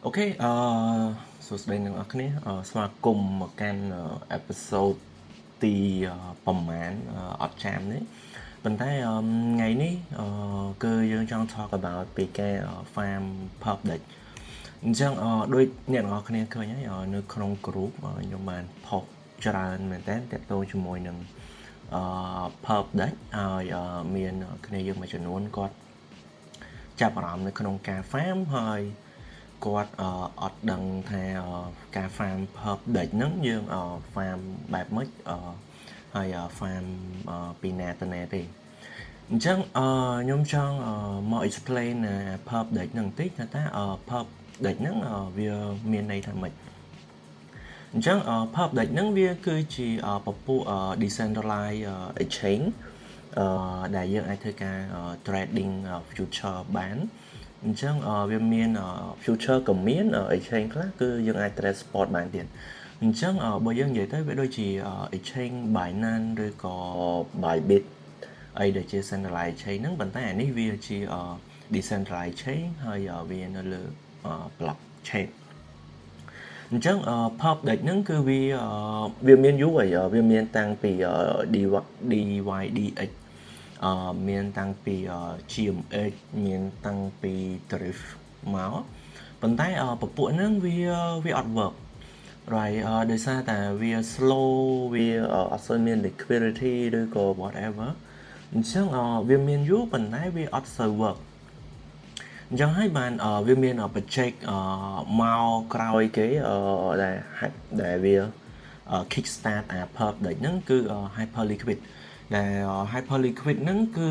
អូខេសួស្តីអ្នកនរគ្នាស្វាគមន៍មកកាន់អេពីសូតទីប្រហែលអត់ចាំនេះប៉ុន្តែថ្ងៃនេះគឺយើងចង់ talk about ពីការ farm public អញ្ចឹងដូចអ្នកនរគ្នាឃើញហើយនៅក្នុង group ខ្ញុំបានផុសច្រើនមែនតើតាក់ទងជាមួយនឹងpublic ហើយមានគ្នាយើងមួយចំនួនគាត់ចាប់អារម្មណ៍នៅក្នុងការ farm ហើយគាត់អត់ដឹងថាការ farm public ហ្នឹងយើង farm បែបម៉េចហើយ farm ពីណាទៅណាទេអញ្ចឹងខ្ញុំចង់មក explain public ហ្នឹងបន្តិចថាpublic ហ្នឹងវាមានន័យថាម៉េចអញ្ចឹង public ហ្នឹងវាគឺជាពពួក decentralized exchange ដែលយើងអាចធ្វើការ trading future បានអញ្ចឹងវាមាន future ក៏មាន exchange ខ្លះគឺយើងអាច trade spot បានទៀតអញ្ចឹងបើយើងនិយាយទៅវាដូចជា exchange Binance ឬក៏ Bybit អីដែលជា centralized exchange ហ្នឹងប៉ុន្តែអានេះវាជា decentralized chain ហើយវានៅលើ blockchain អញ្ចឹង public ហ្នឹងគឺវាមានយូរហើយវាមានតាំងពី DYDX មានតាំងពី GMX មានតាំងពី Drift មកប៉ុន្តែពពួកហ្នឹងវាអត់ work right ដោយសារតែវា slow វាអត់សូវមាន liquidity ឬក៏ whatever អញ្ចឹងវាមានយូរប៉ុន្តែវាអត់សូវ work អញ្ចឹងហើយបានវាមាន project មកក្រោយគេដែលវា kick start អា public ហ្នឹងគឺ Hyperliquid ដែល Hyperliquid ហ្នឹងគឺ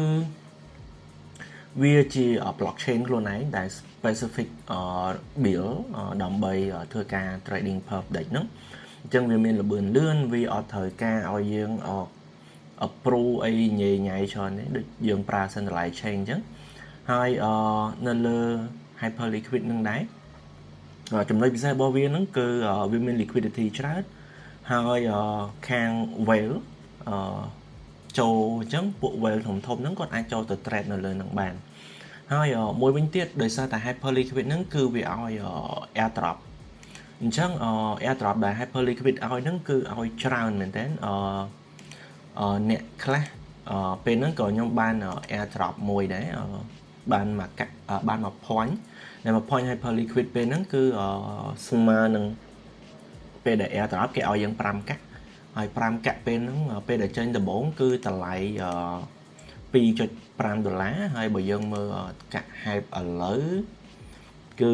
វាជា blockchain ខ្លួនឯងដែល specific build ដើម្បីធ្វើការ trading public ហ្នឹងអញ្ចឹងវាមានល្បឿនលឿនវាអត់ត្រូវការឲ្យយើង approve អីញ៉ៃច្រើនទេដូចយើងប្រើ centralized chain អញ្ចឹងហើយនៅលើ Hyperliquid ហ្នឹងដែរចំណុចពិសេសរបស់វាហ្នឹងគឺវាមាន liquidity ច្រើនហើយខាង whale ចូលអញ្ចឹងពួក whale ធំៗហ្នឹងគាត់អាចចូលទៅ trade នៅលើហ្នឹងបានហើយមួយវិញទៀតដោយសារតែ Hyperliquid ហ្នឹងគឺវាឲ្យ airdrop អញ្ចឹង airdrop ដែល Hyperliquid ឲ្យហ្នឹងគឺឲ្យច្រើនមែនតើអ្នកខ្លះពេលហ្នឹងក៏ខ្ញុំបាន airdrop មួយដែរបានមក point ដែលមក point Hyperliquid ពេលហ្នឹងគឺស្មើនឹងពេលដែល airdrop គេឲ្យយើង5កាក់ហើយ5កាក់ពេលហ្នឹងពេលដែលចេញដំបូងគឺតម្លៃ$2.5ហើយបើយើងមើលកាក់ hype ឥឡូវគឺ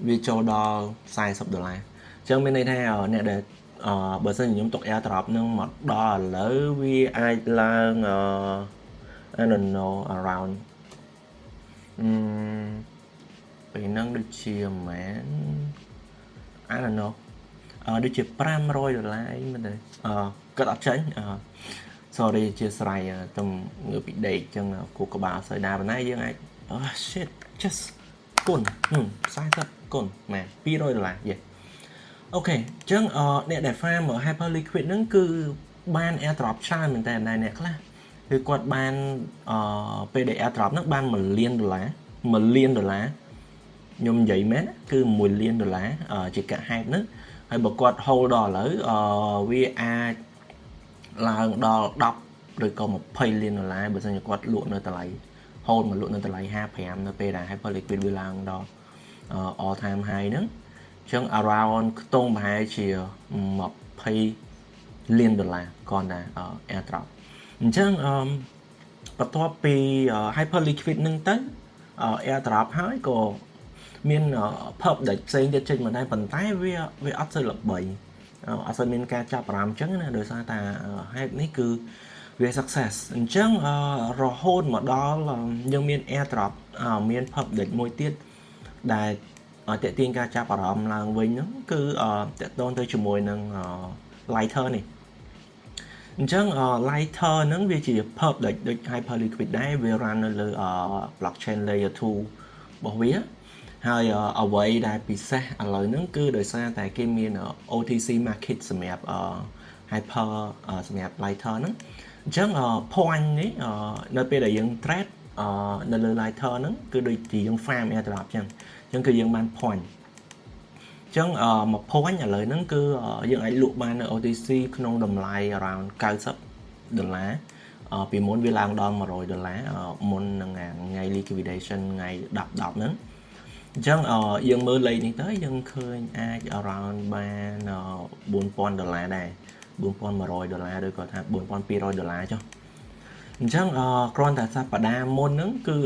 វាចូលដល់$40អញ្ចឹងមានន័យថាអ្នកដែលបើសិនខ្ញុំទុក airdrop នឹងមកដល់ឥឡូវវាអាចឡើង I don't know around ពេលហ្នឹងដូចជាមែន I don't know ដូចជា$500អីមិនទេគាត់អត់ចេញsorry ជាស្រ័យទំងើបពីដេកអញ្ចឹងគូក្បាលស្អីដែរប៉ុន្តែយើងអាចshit just គុណ40គុណមែន$200 យេអូខេអញ្ចឹងអ្នកដែល farm Hyperliquid ហ្នឹងគឺបាន airdrop ច្រើនមែនតើអ្នកខ្លះគឺគាត់បានពេលដែល airdrop ហ្នឹងបាន$1 លានខ្ញុំនិយាយមែនគឺ$1 លានជាកាក់ hype ហ្នឹងហើយបើគាត់ hold ដល់ឥឡូវវាអាចឡើងដល់10ឬក៏$20 លានបើមិនជាគាត់លក់នៅតម្លៃ hold មកលក់នៅតម្លៃ55នៅពេលដែល Hyperliquid វាឡើងដល់ all time high ហ្នឹងអញ្ចឹង around ខ្ទង់ប្រហែលជា$20 លានគាត់ណា airdrop អញ្ចឹងបន្ទាប់ពី Hyperliquid ហ្នឹងទៅ airdrop ហើយក៏មាន public ផ្សេងទៀតចេញមកដែរប៉ុន្តែវាអត់សូវល្បីអត់សូវមានការចាប់អារម្មណ៍អញ្ចឹងណាដោយសារតែ hype នេះគឺវា success អញ្ចឹងរហូតមកដល់យើងមាន airdrop មាន public មួយទៀតដែលតេទៀងការចាប់អារម្មណ៍ឡើងវិញហ្នឹងគឺតេតងទៅជាមួយនឹង Lighter នេះអញ្ចឹង Lighter ហ្នឹងវាជា public ដូច Hyperliquid ដែរវា run នៅលើ blockchain layer 2របស់វាហើយអ្វីដែលពិសេសឥឡូវហ្នឹងគឺដោយសារតែគេមាន OTC market សម្រាប់ Hyper សម្រាប់ Lighter ហ្នឹងអញ្ចឹង point នេះនៅពេលដែលយើង trade នៅលើ lighter ហ្នឹងគឺដូចជាយើង farm airdrop ចឹងអញ្ចឹងគឺយើងបាន point អញ្ចឹងមក point ឥឡូវហ្នឹងគឺយើងអាចលក់បាននៅ OTC ក្នុងតម្លៃ around $90 ពីមុនវាឡើងដល់$100មុននឹងថ្ងៃ liquidation ថ្ងៃ10ហ្នឹងអញ្ចឹងយើងមើលលេខនេះទៅយើងឃើញអាច around បាន$4000ដែរ$4100ឬក៏ថា$4200ចុះអញ្ចឹងគ្រាន់តែសប្តាហ៍មុនហ្នឹងគឺ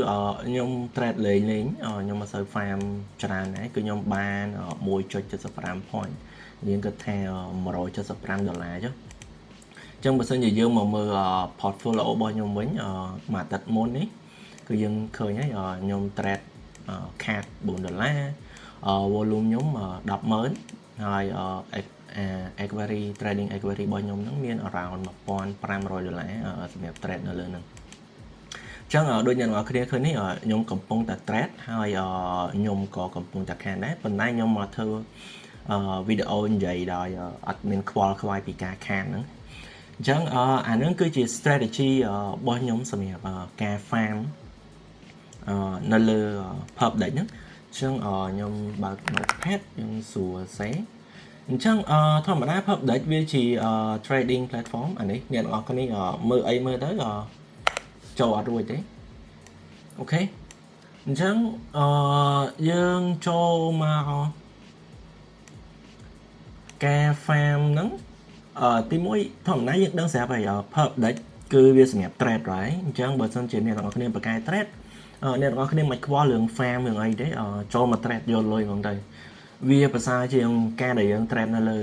ខ្ញុំ trade លេងខ្ញុំមិនសូវ farm ច្រើនដែរគឺខ្ញុំបាន1.75 point យើងគិតថា$175ចុះអញ្ចឹងបើសិនជាយើងមកមើល portfolio របស់ខ្ញុំវិញមួយអាទិត្យមុននេះគឺយើងឃើញហើយខ្ញុំ trade CAD $4 volume ខ្ញុំ100000ហើយequity trading equity របស់ខ្ញុំហ្នឹងមាន around $1500សម្រាប់ trade នៅលើហ្នឹងអញ្ចឹងដូចអ្នកនរគ្នាឃើញនេះខ្ញុំកំពុងតែ trade ហើយខ្ញុំក៏កំពុងតែ CAD ដែរប៉ុន្តែខ្ញុំមកធ្វើវីដេអូនិយាយដោយអត់មានខ្វល់ខ្វាយពីការ CAD ហ្នឹងអញ្ចឹងអាហ្នឹងគឺជា strategy របស់ខ្ញុំសម្រាប់ការ farm នៅលើ pub deck ហ្នឹងអញ្ចឹងខ្ញុំបើក notepad ខ្ញុំសួរសេអញ្ចឹងធម្មតា pub deck វាជា trading platform អានេះអ្នកនរគ្នាមើលអីមើលទៅចូលអត់រួចទេអូខេអញ្ចឹងយើងចូលមកការ farm ហ្នឹងទី1ធម្មតាយើងដឹងស្រាប់ហើយ pub deck គឺវាសម្រាប់ trade ហើយអញ្ចឹងបើសិនជាអ្នកនរគ្នាបកកែ trade អ្នកនរគ្នាមិនខ្វល់រឿង farm រឿងអីទេចូលមក trade យកលុយហ្មងទៅវាប្រសើរជាងការដែលយើង trade នៅលើ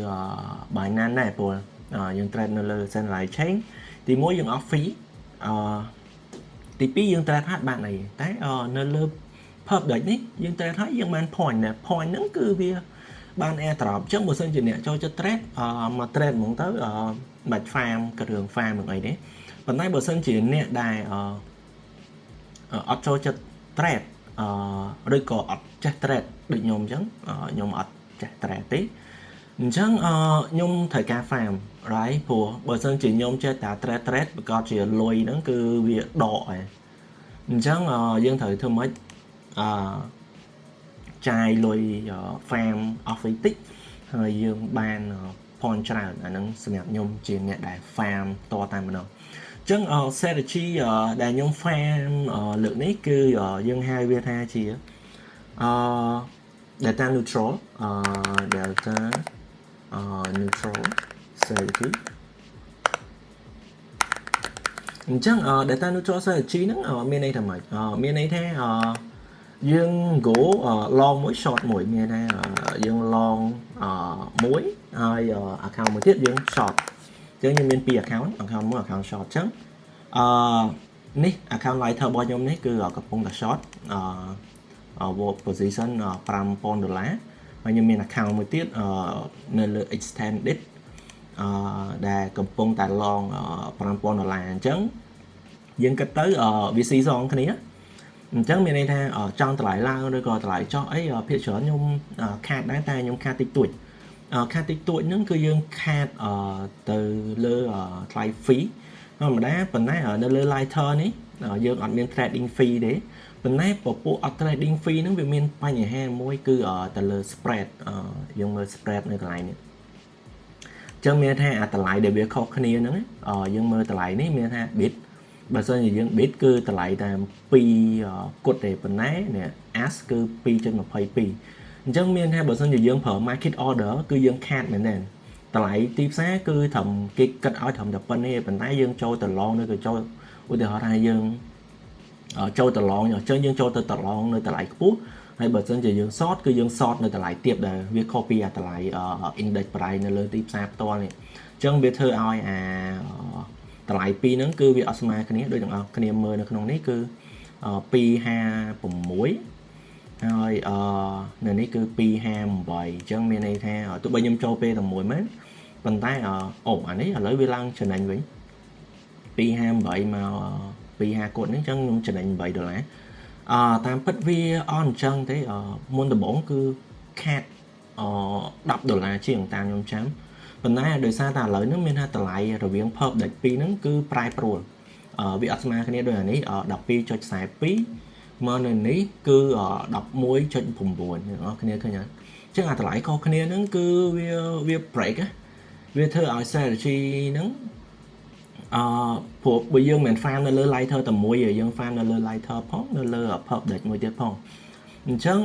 Binance ដែរព្រោះយើង trade នៅលើ Centralized Chain ទី1យើង off fee ទី2យើង trade ហាត់បានអីតែនៅលើ pub deck នេះយើង trade ហើយយើងបាន point ណា point ហ្នឹងគឺវាបាន airdrop អញ្ចឹងបើសិនជាអ្នកចូលចិត្ត trade មក trade ហ្មងទៅបាច់ farm ក៏រឿង farm នឹងអីទេប៉ុន្តែបើសិនជាអ្នកដែលអត់ចូលចិត្ត trade ឬក៏អត់ចេះ trade ដូចខ្ញុំអញ្ចឹងខ្ញុំអត់ចេះ trade ទេអញ្ចឹងខ្ញុំត្រូវការ farm right ព្រោះបើសិនជាខ្ញុំចេះតែ trade ប្រកាសជាលុយហ្នឹងគឺវាដកហើយអញ្ចឹងយើងត្រូវធ្វើម៉េចចាយលុយ farm off តិចហើយយើងបាន point ច្រើនអាហ្នឹងសម្រាប់ខ្ញុំជាអ្នកដែល farm តតែម្ដងអញ្ចឹង strategy ដែលខ្ញុំ farm លើកនេះគឺយើងហៅវាថាជា data neutral data neutral strategy អញ្ចឹង data neutral strategy ហ្នឹងមានន័យថាម៉េចមានន័យថាយើង go long មួយ short មួយមានថាយើង long មួយហើយ account មួយទៀតយើង short អញ្ចឹងយើងមាន2 account មួយ account short អញ្ចឹងនេះ account lighter របស់ខ្ញុំនេះគឺកំពុងតែ short position $5000ហើយខ្ញុំមាន account មួយទៀតនៅលើ extended ដែលកំពុងតែ long $5000អញ្ចឹងយើងគិតទៅវាស៊ីសងគ្នាអញ្ចឹងមានន័យថាចង់តម្លៃឡើងឬក៏តម្លៃចុះអីភាគច្រើនខ្ញុំខាតដែរតែខ្ញុំខាតតិចតួចហ្នឹងគឺយើងខាតទៅលើថ្លៃ fee ធម្មតាប៉ុន្តែនៅលើ lighter នេះយើងអត់មាន trading fee ទេប៉ុន្តែពពួកអត់ trading fee ហ្នឹងវាមានបញ្ហាមួយគឺទៅលើ spread យើងមើល spread នៅកន្លែងនេះអញ្ចឹងមានថាតម្លៃដែលវាខុសគ្នាហ្នឹងយើងមើលតម្លៃនេះមានថា bit បើសិនជាយើង bit គឺតម្លៃតែ2គត់ទេប៉ុន្តែនេះ as គឺ 2.22 អញ្ចឹងមានថាបើសិនជាយើងប្រើ market order គឺយើងខាតមែនទេតម្លៃទីផ្សារគឺត្រឹមគេគិតឲ្យត្រឹមតែប៉ុណ្្នេះប៉ុន្តែយើងចូលទៅ long ឬក៏ចូលឧទាហរណ៍ថាយើងចូលទៅ long អញ្ចឹងយើងចូលទៅ long នៅតម្លៃខ្ពស់ហើយបើសិនជាយើង short គឺយើង short នៅតម្លៃទាបដែលវា copy អាតម្លៃ index price នៅលើទីផ្សារផ្ទាល់នេះអញ្ចឹងវាធ្វើឲ្យតម្លៃ2ហ្នឹងគឺវាអត់ស្មើគ្នាដូចទាំងអស់គ្នាមើលនៅក្នុងនេះគឺ256ហើយនៅនេះគឺ258អញ្ចឹងមានន័យថាទោះបីខ្ញុំចូលពេលតែមួយមែនប៉ុន្តែអានេះឥឡូវវាឡើងចំណេញវិញ258មក250គត់នេះអញ្ចឹងខ្ញុំចំណេញ$8តាមពិតវាអត់អញ្ចឹងទេមុនដំបូងគឺខាត$10ជាងតាមខ្ញុំចាំប៉ុន្តែដោយសារតែឥឡូវហ្នឹងមានថាតម្លៃរវាង pub deck 2ហ្នឹងគឺប្រែប្រួល វាអត់ស្មើគ្នាដូចអានេះ 12.42 មកនៅនេះគឺ 11.9 អ្នកនរគ្នាឃើញអត់អញ្ចឹងអាតម្លៃខុសគ្នាហ្នឹងគឺវា break វាធ្វើឲ្យ strategy ហ្នឹងព្រោះបើយើងមិន farm នៅលើ lighter តែមួយទេយើង farm នៅលើ lighter ផងនៅលើ perp deck មួយទៀតផងអញ្ចឹង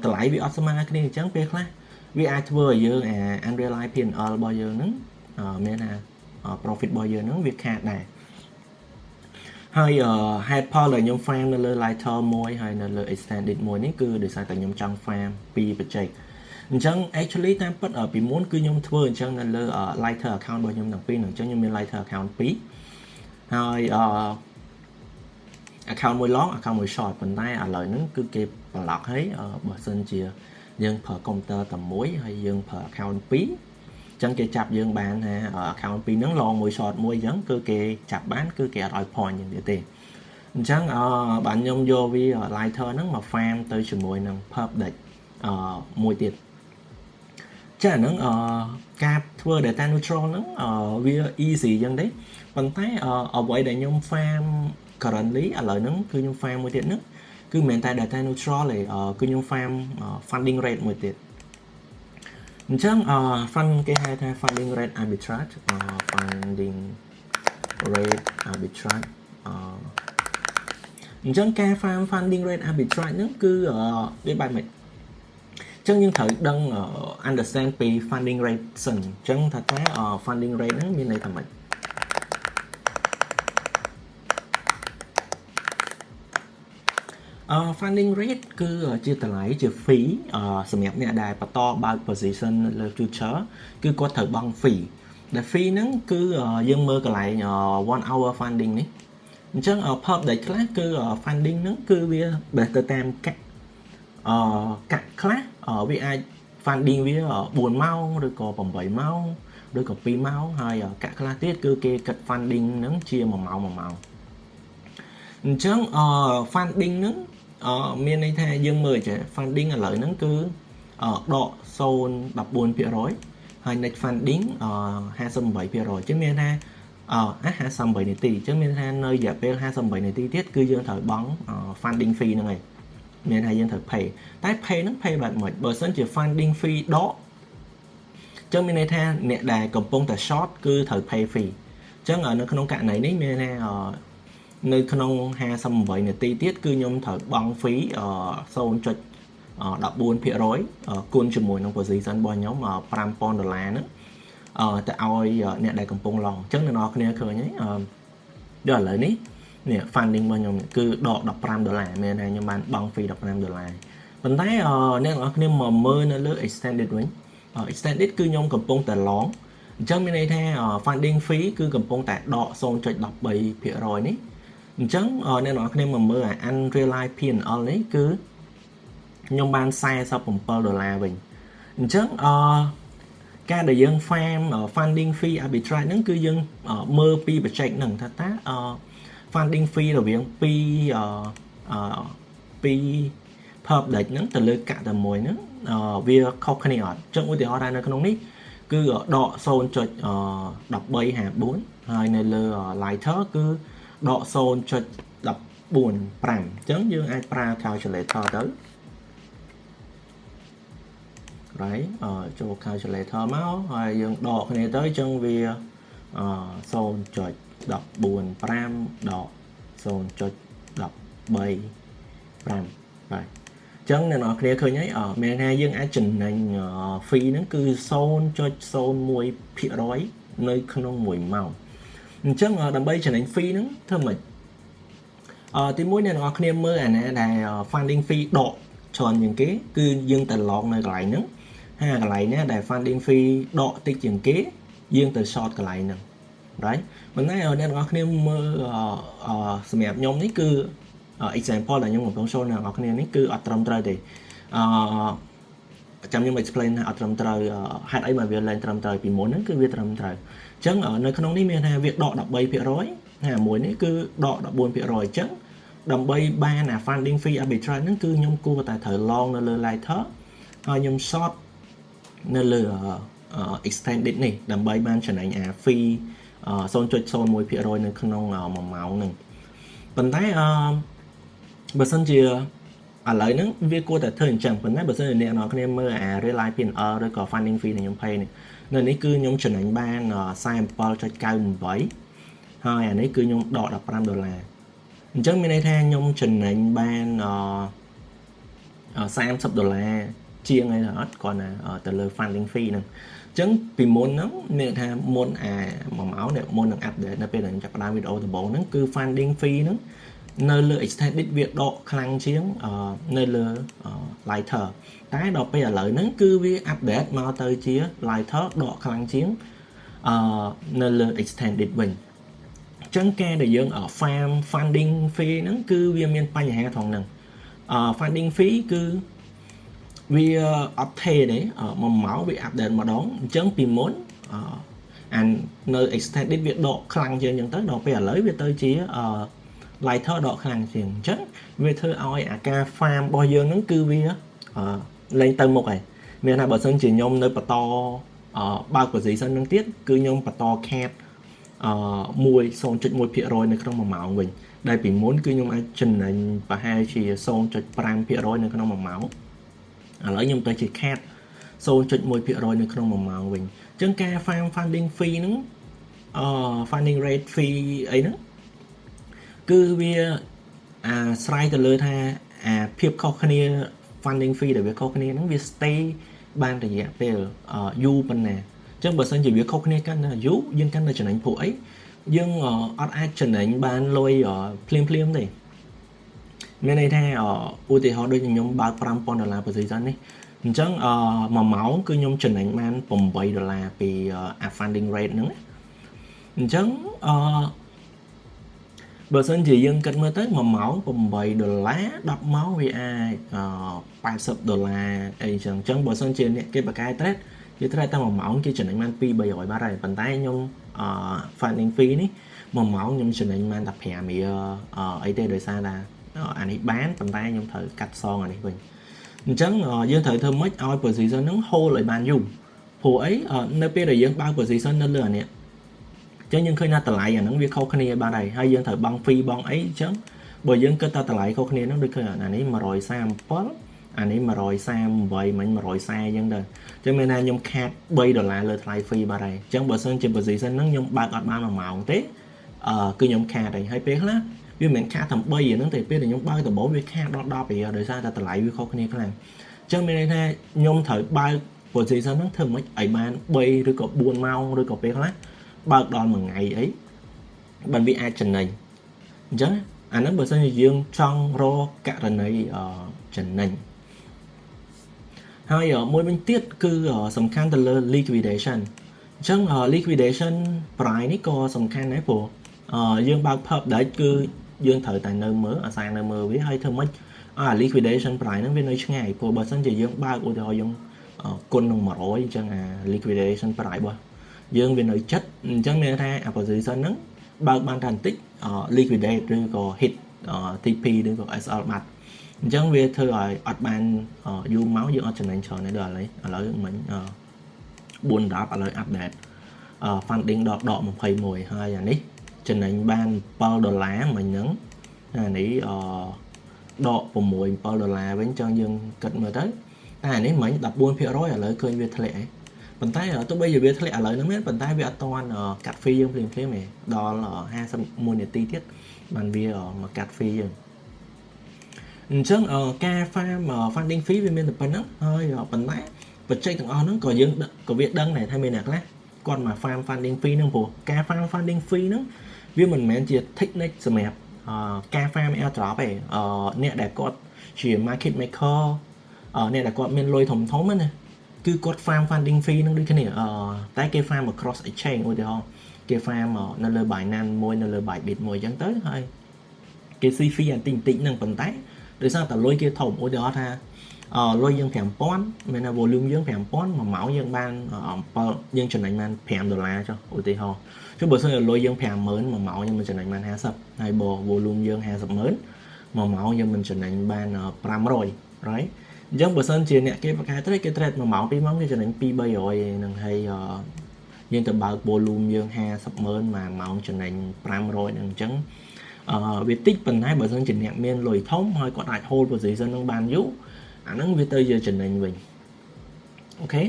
តម្លៃវាអត់ស្មើគ្នាអញ្ចឹងពេលខ្លះវាអាចធ្វើឲ្យយើងអា unrealized P&L របស់យើងហ្នឹងមានថា profit របស់យើងហ្នឹងវាខាតដែរហើយហេតុផលដែលខ្ញុំ farm នៅលើ lighter មួយហើយនៅលើ extended មួយនេះគឺដោយសារតែខ្ញុំចង់ farm ពីរ project អញ្ចឹង actually តាមពិតពីមុនគឺខ្ញុំធ្វើអញ្ចឹងនៅលើ lighter account របស់ខ្ញុំទាំងពីរអញ្ចឹងខ្ញុំមាន lighter account 2ហើយ account មួយ long account មួយ short ប៉ុន្តែឥឡូវហ្នឹងគឺគេ block ហើយបើសិនជាយើងប្រើ computer តែមួយហើយយើងប្រើ account 2អញ្ចឹងគេចាប់យើងបានថា account 2ហ្នឹង long មួយ short មួយអញ្ចឹងគឺគេចាប់បានគឺគេអត់ឲ្យ point យ៉ាងទៀតទេអញ្ចឹងបាទខ្ញុំយកវា lighter ហ្នឹងមក farm ទៅជាមួយនឹង perp deck មួយទៀតចាហ្នឹងការធ្វើ data neutral ហ្នឹងវា easy អញ្ចឹងទេប៉ុន្តែអ្វីដែលខ្ញុំ farm currently ឥឡូវហ្នឹងគឺខ្ញុំ farm មួយទៀតហ្នឹងគឺមិនមែនតែ data neutral ទេគឺខ្ញុំ farm funding rate មួយទៀតអញ្ចឹងfund គេហៅថា funding rate arbitrage funding rate arbitrage អញ្ចឹងការ farm funding rate arbitrage ហ្នឹងគឺវាបែបម៉េចចឹងយើងត្រូវដឹង understand ពី funding rate សិនអញ្ចឹងថាតើ funding rate ហ្នឹងមានន័យថាម៉េចfunding rate គឺជាតម្លៃជា fee សម្រាប់អ្នកដែលបន្តបើក position លើ future គឺគាត់ត្រូវបង់ fee ដែល fee ហ្នឹងគឺយើងមើលកន្លែង 1 hour funding នេះអញ្ចឹង perp ដែលខ្លះគឺ funding ហ្នឹងគឺវាបែរទៅតាមកាក់ខ្លះវាអាច funding វា4ម៉ោងឬក៏8ម៉ោងឬក៏2ម៉ោងហើយកាក់ខ្លះទៀតគឺគេគិត funding ហ្នឹងជា1ម៉ោងអញ្ចឹងfunding ហ្នឹងមានន័យថាយើងមើលចេះ funding ឥឡូវហ្នឹងគឺដក 0.14% ហើយ net funding 58% ចឹងមានថា58នាទីចឹងមានថានៅរយៈពេល58នាទីទៀតគឺយើងត្រូវបង់ funding fee ហ្នឹងឯងមានថាយើងត្រូវ pay តែ pay ហ្នឹង pay បែបម៉េចបើសិនជា funding fee ដកចឹងមានន័យថាអ្នកដែលកំពុងតែ short គឺត្រូវ pay fee ចឹងនៅក្នុងករណីនេះមានថានៅក្នុង58នាទីទៀតគឺខ្ញុំត្រូវបង់ fee 0.14% គុណជាមួយនឹង position របស់ខ្ញុំ$5,000ហ្នឹងទៅឲ្យអ្នកដែលកំពុង long អញ្ចឹងអ្នកនរគ្នាឃើញហើយដល់ឥឡូវនេះ funding របស់ខ្ញុំគឺដក$15មានថាខ្ញុំបានបង់ fee $15ប៉ុន្តែអ្នកនរគ្នាមកមើលនៅលើ extended វិញ extended គឺខ្ញុំកំពុងតែ long អញ្ចឹងមានន័យថា funding fee គឺកំពុងតែដក 0.13% នេះអញ្ចឹងអ្នកនរគ្នាមកមើលអា unrealized P&L នេះគឺខ្ញុំបាន$47វិញអញ្ចឹងការដែលយើង farm funding fee arbitrage ហ្នឹងគឺយើងមើលពី project ហ្នឹងថាតើfunding fee រវាងពីperp deck ហ្នឹងទៅលើកាក់តែមួយហ្នឹងវាខុសគ្នាអត់អញ្ចឹងឧទាហរណ៍ថានៅក្នុងនេះគឺដក 0.1354 ហើយនៅលើ lighter គឺដក 0.145 អញ្ចឹងយើងអាចប្រើ calculator ទៅ right ចូល calculator មកហើយយើងដកគ្នាទៅអញ្ចឹងវា0.145 ដក 0.135 បាទអញ្ចឹងអ្នកនរគ្នាឃើញហើយមានថាយើងអាចចំណេញ fee ហ្នឹងគឺ 0.01% នៅក្នុង1ម៉ោងអញ្ចឹងដើម្បីចំណេញ fee ហ្នឹងធ្វើម៉េចទីមួយអ្នកនរគ្នាមើលអាណាដែល funding fee ដកច្រើនជាងគេគឺយើងទៅ long នៅកន្លែងហ្នឹងហើយកន្លែងណាដែល funding fee ដកតិចជាងគេយើងទៅ short កន្លែងហ្នឹង right ប៉ុន្តែអ្នកនរគ្នាមើលសម្រាប់ខ្ញុំនេះគឺ example ដែលខ្ញុំកំពុង show អ្នកនរគ្នានេះគឺអត់ត្រឹមត្រូវទេចាំខ្ញុំ explain ថាអត់ត្រឹមត្រូវហេតុអីមកវាឡើងត្រឹមត្រូវពីមុនហ្នឹងគឺវាត្រឹមត្រូវអញ្ចឹងនៅក្នុងនេះមានថាវាដក 13% ហើយមួយនេះគឺដក 14% អញ្ចឹងដើម្បីបានអា funding fee arbitrage ហ្នឹងគឺខ្ញុំគួរតែត្រូវ long នៅលើ lighter ហើយខ្ញុំ short នៅលើ extended នេះដើម្បីបានចំណេញអា fee 0.01% នៅក្នុង1ម៉ោងហ្នឹងប៉ុន្តែបើសិនជាឥឡូវហ្នឹងវាគួរតែធ្វើអញ្ចឹងប៉ុន្តែបើសិនជាអ្នកនរគ្នាមើលអា realize P&L ឬក៏ funding fee ដែលខ្ញុំ pay នេះនៅនេះគឺខ្ញុំចំណេញបាន47.98ហើយអានេះគឺខ្ញុំដក$15អញ្ចឹងមានន័យថាខ្ញុំចំណេញបាន$30ជាងអីទៅអត់គាត់ណាទៅលើ funding fee ហ្នឹងអញ្ចឹងពីមុនហ្នឹងមានថាមុន1ម៉ោងនេះមុននឹង update នៅពេលដែលខ្ញុំចាប់ផ្ដើមវីដេអូដំបូងហ្នឹងគឺ funding fee ហ្នឹងនៅលើ extended វាដកខ្លាំងជាងនៅលើ lighter តែដល់ពេលឥឡូវហ្នឹងគឺវា update មកទៅជា lighter ដកខ្លាំងជាងនៅលើ extended វិញអញ្ចឹងការដែលយើង farm funding fee ហ្នឹងគឺវាមានបញ្ហាត្រង់ហ្នឹងfunding fee គឺវាអត់ថេទេ1ម៉ោងវា update ម្ដងអញ្ចឹងពីមុននៅ extended វាដកខ្លាំងជាងអញ្ចឹងទៅដល់ពេលឥឡូវវាទៅជា lighter ដកខ្លាំងជាងអញ្ចឹងវាធ្វើឲ្យអាការ farm របស់យើងហ្នឹងគឺវាលែងទៅមុខហើយមានថាបើសិនជាខ្ញុំនៅបន្តបើក position ហ្នឹងទៀតគឺខ្ញុំបន្ត cap 0.1% នៅក្នុង1ម៉ោងវិញដែលពីមុនគឺខ្ញុំអាចចំណេញប្រហែលជា 0.5% នៅក្នុង1ម៉ោងឥឡូវខ្ញុំទៅជា cap 0.1% នៅក្នុង1ម៉ោងវិញអញ្ចឹងការ farm funding fee ហ្នឹងfunding rate fee អីហ្នឹងគឺវាស្រ័យទៅលើថាភាពខុសគ្នា funding fee ដែលវាខុសគ្នាហ្នឹងវា stay បានរយៈពេលយូរប៉ុណ្ណាអញ្ចឹងបើសិនជាវាខុសគ្នាកាន់តែយូរយើងកាន់តែចំណេញពួកអីយើងអត់អាចចំណេញបានលុយភ្លាមទេមានន័យថាឧទាហរណ៍ដូចខ្ញុំបើក$5,000 position នេះអញ្ចឹង1ម៉ោងគឺខ្ញុំចំណេញបាន$8ពីfunding rate ហ្នឹងអញ្ចឹងបើសិនជាយើងគិតមើលទៅ1ម៉ោង$8 10ម៉ោងវាអាច$80អីចឹងអញ្ចឹងបើសិនជាអ្នកគេបកកែ trade គេ trade តែ1ម៉ោងគេចំណេញបាន200-300បាត់ហើយប៉ុន្តែខ្ញុំfunding fee នេះ1ម៉ោងខ្ញុំចំណេញបានតែ5រៀលអីទេដោយសារថាអានេះបានប៉ុន្តែខ្ញុំត្រូវកាត់សងអានេះវិញអញ្ចឹងយើងត្រូវធ្វើម៉េចឲ្យ position ហ្នឹង hold ឲ្យបានយូរព្រោះអីនៅពេលដែលយើងបើក position នៅលើអានេះអញ្ចឹងយើងឃើញថាតម្លៃអាហ្នឹងវាខុសគ្នាបានហើយយើងត្រូវបង់ fee បង់អីអញ្ចឹងបើយើងគិតថាតម្លៃខុសគ្នាហ្នឹងដូចឃើញអានេះ137អានេះ138មិញ140អញ្ចឹងទៅអញ្ចឹងមានថាខ្ញុំខាត$3លើថ្លៃ fee បាត់ហើយអញ្ចឹងបើសិនជា position ហ្នឹងខ្ញុំបើកអត់បាន1ម៉ោងទេគឺខ្ញុំខាតហើយពេលខ្លះវាមិនមែនខាតតែ3ហ្នឹងទេពេលដែលខ្ញុំបើកដំបូងវាខាតដល់10រៀលដោយសារតែតម្លៃវាខុសគ្នាខ្លាំងអញ្ចឹងមានន័យថាខ្ញុំត្រូវបើក position ហ្នឹងធ្វើមិនឲ្យបាន3ឬក៏4ម៉ោងឬក៏ពេលខ្លះបើកដល់1ថ្ងៃអីបានវាអាចចំណេញអញ្ចឹងអាហ្នឹងបើសិនជាយើងចង់រកករណីចំណេញហើយមួយវិញទៀតគឺសំខាន់ទៅលើ liquidation អញ្ចឹង liquidation price នេះក៏សំខាន់ដែរព្រោះយើងបើក pub ដែរគឺយើងត្រូវតែនៅមើលអាសានៅមើលវាហើយធ្វើម៉េចliquidation price ហ្នឹងវានៅឆ្ងាយព្រោះបើសិនជាយើងបើកឧទាហរណ៍យើងគុណនឹង100អញ្ចឹងliquidation price របស់យើងវានៅចិត្តអញ្ចឹងមានថា position ហ្នឹងបើកបានតែបន្តិច liquidate ឬក៏ hit TP ឬក៏ SL បាត់អញ្ចឹងវាធ្វើឲ្យអត់បានយូរមកយើងអត់ចំណេញច្រើនទេដល់ឥឡូវមិញ410ឥឡូវ update funding ដក21ហើយអានេះចំណេញបាន$7មិញហ្នឹងអានេះដក$7វិញចឹងយើងគិតមើលទៅតែអានេះមិញ14%ឥឡូវឃើញវាធ្លាក់ឯងប៉ុន្តែទោះបីជាវាធ្លាក់ឥឡូវហ្នឹងមែនប៉ុន្តែវាអត់ទាន់កាត់ fee យើងភ្លាមទេដល់51នាទីទៀតបានវាមកកាត់ fee យើងអញ្ចឹងការ farm funding fee វាមានតែប៉ុណ្្នឹងហើយប៉ុន្តែបច្ចេកទាំងអស់ហ្នឹងក៏យើងក៏វាដឹងដែរថាមានអ្នកខ្លះគាត់មក farm funding fee ហ្នឹងព្រោះការ farm funding fee ហ្នឹងវាមិនមែនជា technique សម្រាប់ការ farm airdrop ទេអ្នកដែលគាត់ជា market maker អ្នកដែលគាត់មានលុយធំណាគឺគាត់ farm funding fee ហ្នឹងដូចគ្នាតែគេ farm across exchange ឧទាហរណ៍គេ farm នៅលើ Binance មួយនៅលើ Bybit មួយអញ្ចឹងទៅហើយគេ see fee បន្តិចហ្នឹងប៉ុន្តែដោយសារតែលុយគេធំឧទាហរណ៍ថាលុយយើង 5,000 មានថា volume យើង 5,000 មួយម៉ោងយើងបាន7យើងចំណេញបាន$5ចុះឧទាហរណ៍ចុះបើសិនលុយយើង 50,000 មួយម៉ោងយើងមិនចំណេញបាន50ហើយបើ volume យើង 50,000 មួយម៉ោងយើងមិនចំណេញបាន500 right អញ្ចឹងបើសិនជាអ្នកគេបកកែ trade គេ trade 1ម៉ោង2ម៉ោងគេចំណេញ200-300ហ្នឹងហើយ dương từ bao volume dương 50,000 mà mong trở nên 500 នឹងចឹងវាតិចប៉ុន្តែបើសិនជាអ្នកមានលុយធំហើយគាត់អាច hold position នឹងបានយូរអាហ្នឹងវាទៅជាចំណេញវិញអូខេ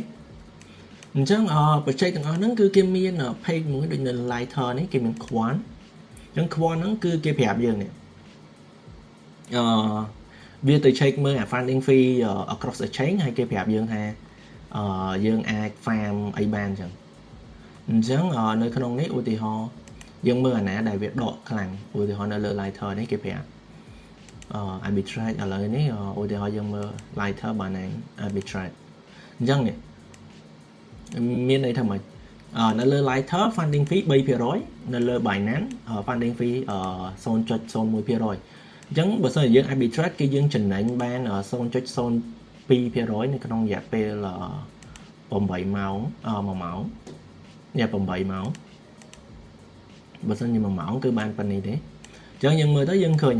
អញ្ចឹងបច្ចេកទាំងអស់ហ្នឹងគឺគេមាន page មួយដូចនៅ lighter នេះគេមាន quant អញ្ចឹង quant ហ្នឹងគឺគេប្រាប់យើងនេះវាទៅ check មើលអា funding fee across exchange ហើយគេប្រាប់យើងថាយើងអាច farm អីបានអញ្ចឹងនៅក្នុងនេះឧទាហរណ៍យើងមើលអាណាដែលវាដកខ្លាំងឧទាហរណ៍នៅលើ lighter នេះគេប្រាប់arbitrage ឥឡូវនេះឧទាហរណ៍យើងមើល lighter បានឯង arbitrage អញ្ចឹងនេះមានន័យថាម៉េចនៅលើ lighter funding fee 3% នៅលើ Binance funding fee 0.01% អញ្ចឹងបើសិនជាយើង arbitrage គឺយើងចំណេញបាន 0.02% នៅក្នុងរយៈពេល8ម៉ោង1ម៉ោងញ៉ា8ម៉ោងបើសិនជា1ម៉ោងគឺបានប៉ុណ្្នេះទេអញ្ចឹងយើងមើលទៅយើងឃើញ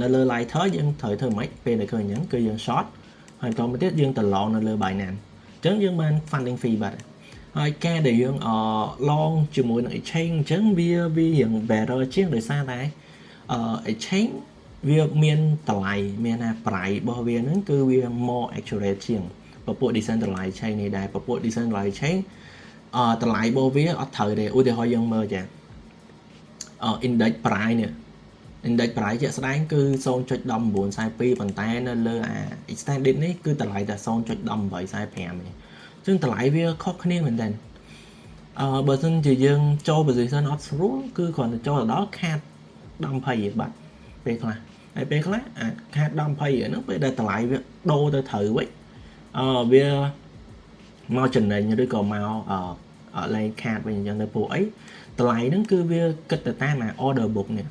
នៅលើ lighter យើងត្រូវធ្វើម៉េចពេលដែលឃើញអញ្ចឹងគឺយើង short ហើយបន្តមកទៀតយើងទៅ long នៅលើ Binance អញ្ចឹងយើងបាន funding fee បាត់ហើយការដែលយើងlong ជាមួយនឹង exchange អញ្ចឹងវារៀង better ជាងដោយសារតែexchange វាមានតម្លៃមានថា price របស់វាហ្នឹងគឺវា more accurate ជាងពពួក decentralized chain នេះដែរពពួក decentralized chain តម្លៃរបស់វាអត់ត្រូវទេឧទាហរណ៍យើងមើលចាindex price នេះ index price ជាក់ស្ដែងគឺ0.1942ប៉ុន្តែនៅលើអា extended នេះគឺតម្លៃតែ0.1845ទេអញ្ចឹងតម្លៃវាខុសគ្នាមែនតើបើសិនជាយើងចូល position អត់ស្រួលគឺគ្រាន់តែចូលដល់ខាត10%បាត់ពេលខ្លះហើយពេលខ្លះអាខាត10%ហ្នឹងពេលដែលតម្លៃវាដូរទៅត្រូវវិញវាមកចំណេញឬក៏មកលែងខាតវិញអញ្ចឹងនៅពួកអីតម្លៃហ្នឹងគឺវាគិតទៅតាមអា order book នេះ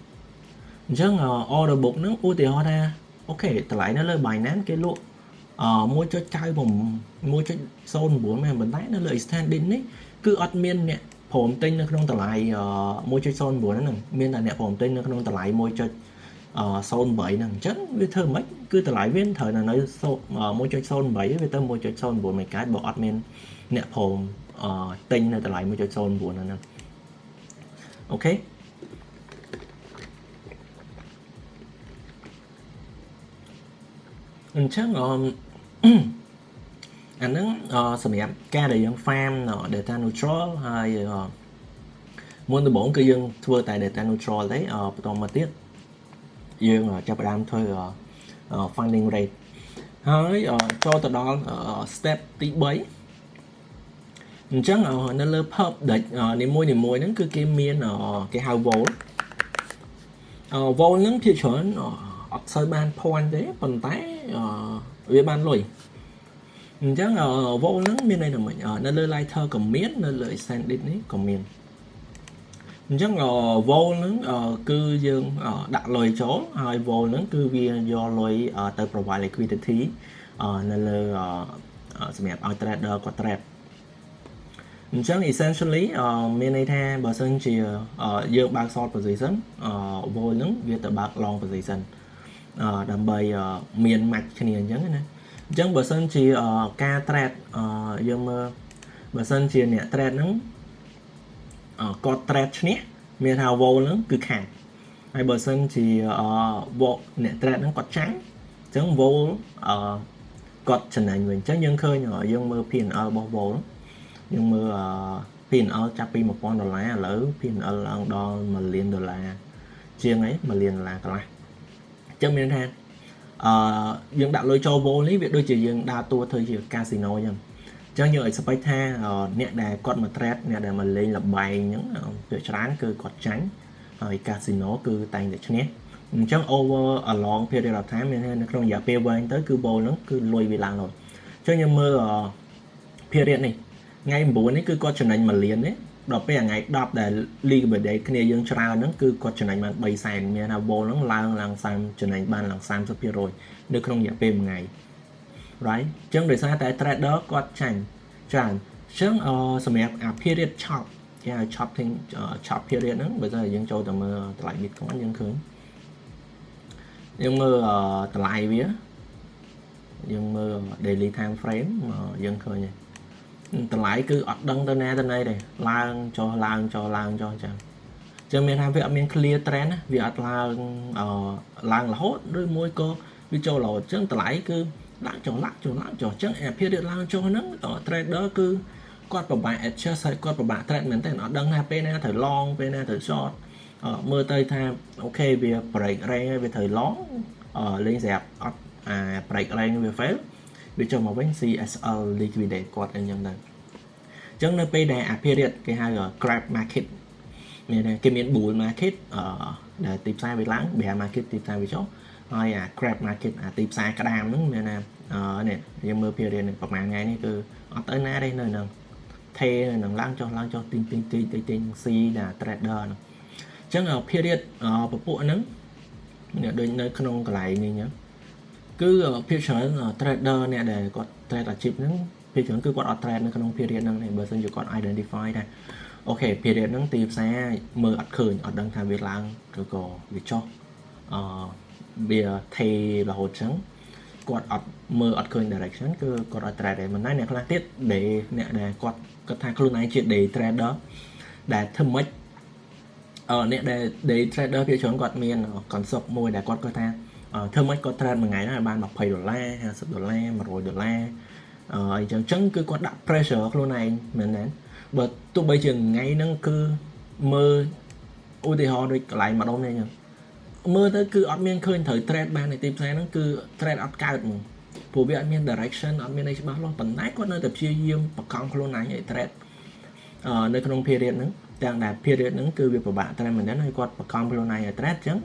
អញ្ចឹង order book ហ្នឹងឧទាហរណ៍ថាអូខេតម្លៃនៅលើ Binance គេលក់1.09 មែនប៉ុន្តែនៅលើ extended នេះគឺអត់មានអ្នកព្រមទិញនៅក្នុងតម្លៃ1.09 ហ្នឹងមានតែអ្នកព្រមទិញនៅក្នុងតម្លៃ1.08 ហ្នឹងអញ្ចឹងវាធ្វើមិនគឺតម្លៃវាត្រូវនៅ 1.08 វាទៅ 1.09 មិនកើតបើអត់មានអ្នកព្រមទិញនៅតម្លៃ 1.09 ហ្នឹងអូខេអញ្ចឹងអាហ្នឹងសម្រាប់ការដែលយើង farm data neutral ហើយមុនដំបូងគឺយើងធ្វើតែ data neutral ទេបន្តមកទៀតយើងចាប់ផ្ដើមធ្វើ funding rate ហើយចូលទៅដល់ step ទី3អញ្ចឹងនៅលើ perp deck នីមួយហ្នឹងគឺគេមានគេហៅ vol ហ្នឹងភាគច្រើនអត់សូវបាន point ទេប៉ុន្តែវាបានលុយអញ្ចឹង vol ហ្នឹងមានន័យថាម៉េចនៅលើ lighter ក៏មាននៅលើ extended នេះក៏មានអញ្ចឹង vol ហ្នឹងគឺយើងដាក់លុយចូលហើយ vol ហ្នឹងគឺវាយកលុយទៅ provide liquidity នៅលើសម្រាប់ឲ្យ trader គាត់ trade អញ្ចឹង essentially មានន័យថាបើសិនជាយើងបើក short position vol ហ្នឹងវាទៅបើក long position ដើម្បីមាន match គ្នាអញ្ចឹងណាអញ្ចឹងបើសិនជាការ trade យើងមើលបើសិនជាអ្នក trade ហ្នឹងគាត់ trade ឈ្នះមានថា vol ហ្នឹងគឺខាតហើយបើសិនជាអ្នក trade ហ្នឹងគាត់ចាញ់អញ្ចឹង vol គាត់ចំណេញវិញអញ្ចឹងយើងឃើញយើងមើល P&L របស់ vol យើងមើល P&L ចាប់ពី$1000ឥឡូវ P&L ឡើងដល់$1 លានជាងអី$1 លានកន្លះអញ្ចឹងមានថាយើងដាក់លុយចូល vol នេះវាដូចជាយើងដើរតួធ្វើជា casino អញ្ចឹងយើងឲ្យ expect ថាអ្នកដែលគាត់មក trade អ្នកដែលមកលេងល្បែងអញ្ចឹងភាគច្រើនគឺគាត់ចាញ់ហើយ casino គឺតែងតែឈ្នះអញ្ចឹង over a long period of time មាននៅក្នុងរយៈពេលវែងទៅគឺ vol ហ្នឹងគឺលុយវាឡើងរហូតអញ្ចឹងយើងមើល period នេះថ្ងៃ9នេះគឺគាត់ចំណេញ$1 លានទេដល់ពេលថ្ងៃ10ដែល liquidate គ្នាយើងច្រើនហ្នឹងគឺគាត់ចំណេញបាន300,000មានថា vol ហ្នឹងឡើង30ចំណេញបានឡើង 30% នៅក្នុងរយៈពេល1ថ្ងៃ right អញ្ចឹងដោយសារតែ trader គាត់ចាញ់ច្រើនអញ្ចឹងសម្រាប់អា period chop គេហៅ chop period ហ្នឹងបើមិនយើងចូលទៅមើលតម្លៃ Bitcoin យើងឃើញយើងមើលតម្លៃវាយើងមើល daily time frame យើងឃើញ តម្លៃគឺអត់ដឹងទៅណាទៅណីទេឡើងចុះឡើងចុះឡើងចុះចឹងចឹងមានថាវាអត់មាន clear trend ណាវាអត់ឡើងរហូតឬមួយក៏វាចូលរហូតចឹងតម្លៃគឺឡើងចុះឡើងចុះឡើងចុះចឹងអាភារឡើងចុះហ្នឹង trader គឺគាត់ពិបាក adjust ហើយគាត់ពិបាក trade មែនទេអត់ដឹងថាពេលណាត្រូវ long ពេលណាត្រូវ short មើលទៅថាអូខេវា break range ហើយវាត្រូវ long លេងស្រាប់អត់break range វា fail វាចុះមកវិញ CSL liquidate គាត់អីចឹងទៅចឹងនៅពេលដែលអាភារគេហៅ grab market មានតែគេមាន bull market ដែលទីផ្សារវាឡើង bear market ទីផ្សារវាចុះហើយអា grab market អាទីផ្សារក្តាមហ្នឹងមានថានេះយើងមើលភារនេះប្រហែលថ្ងៃនេះគឺអត់ទៅណាទេនៅហ្នឹងថេនឹងឡើងចុះទីង C ដែល trader ហ្នឹងអញ្ចឹងភារពពួកហ្នឹងដូចនៅក្នុងកន្លែងនេះអញ្ចឹងគឺភាគច្រើន trader អ្នកដែលគាត់ trade អាជីពហ្នឹងភាគច្រើនគឺគាត់អត់ trade នៅក្នុងភារហ្នឹងទេបើមិនជាគាត់ identify ថាអូខេភារហ្នឹងទីផ្សារមើលអត់ឃើញអត់ដឹងថាវាឡើងឬក៏វាចុះវាថេរហូតចឹងគាត់អត់មើលអត់ឃើញ direction គឺគាត់អត់ trade ទេមិនណាអ្នកខ្លះទៀតអ្នកដែលគាត់ថាខ្លួនឯងជា day trader ដែលធ្វើម៉េចអ្នកដែល day trader ភាគច្រើនគាត់មាន concept មួយដែលគាត់គាត់ថាធ្វើម៉េចគាត់ trade មួយថ្ងៃហ្នឹងឲ្យបាន$20 $50 $100អញ្ចឹងគឺគាត់ដាក់ pressure ខ្លួនឯងមែនទេបើទោះបីជាថ្ងៃហ្នឹងគឺមើលឧទាហរណ៍ដូចកន្លែងម្ដុំនេះអញ្ចឹងមើលទៅគឺអត់មានឃើញត្រូវ trade បាននៅទីផ្សារហ្នឹងគឺ trade អត់កើតហ្មងព្រោះវាអត់មាន direction អត់មានអីច្បាស់លាស់ប៉ុន្តែគាត់នៅតែព្យាយាមបង្កង់ខ្លួនឯងឲ្យ trade នៅក្នុង period ហ្នឹងទាំងដែល period ហ្នឹងគឺវាពិបាក trade មែនទេហើយគាត់បង្កង់ខ្លួនឯងឲ្យ trade អញ្ចឹង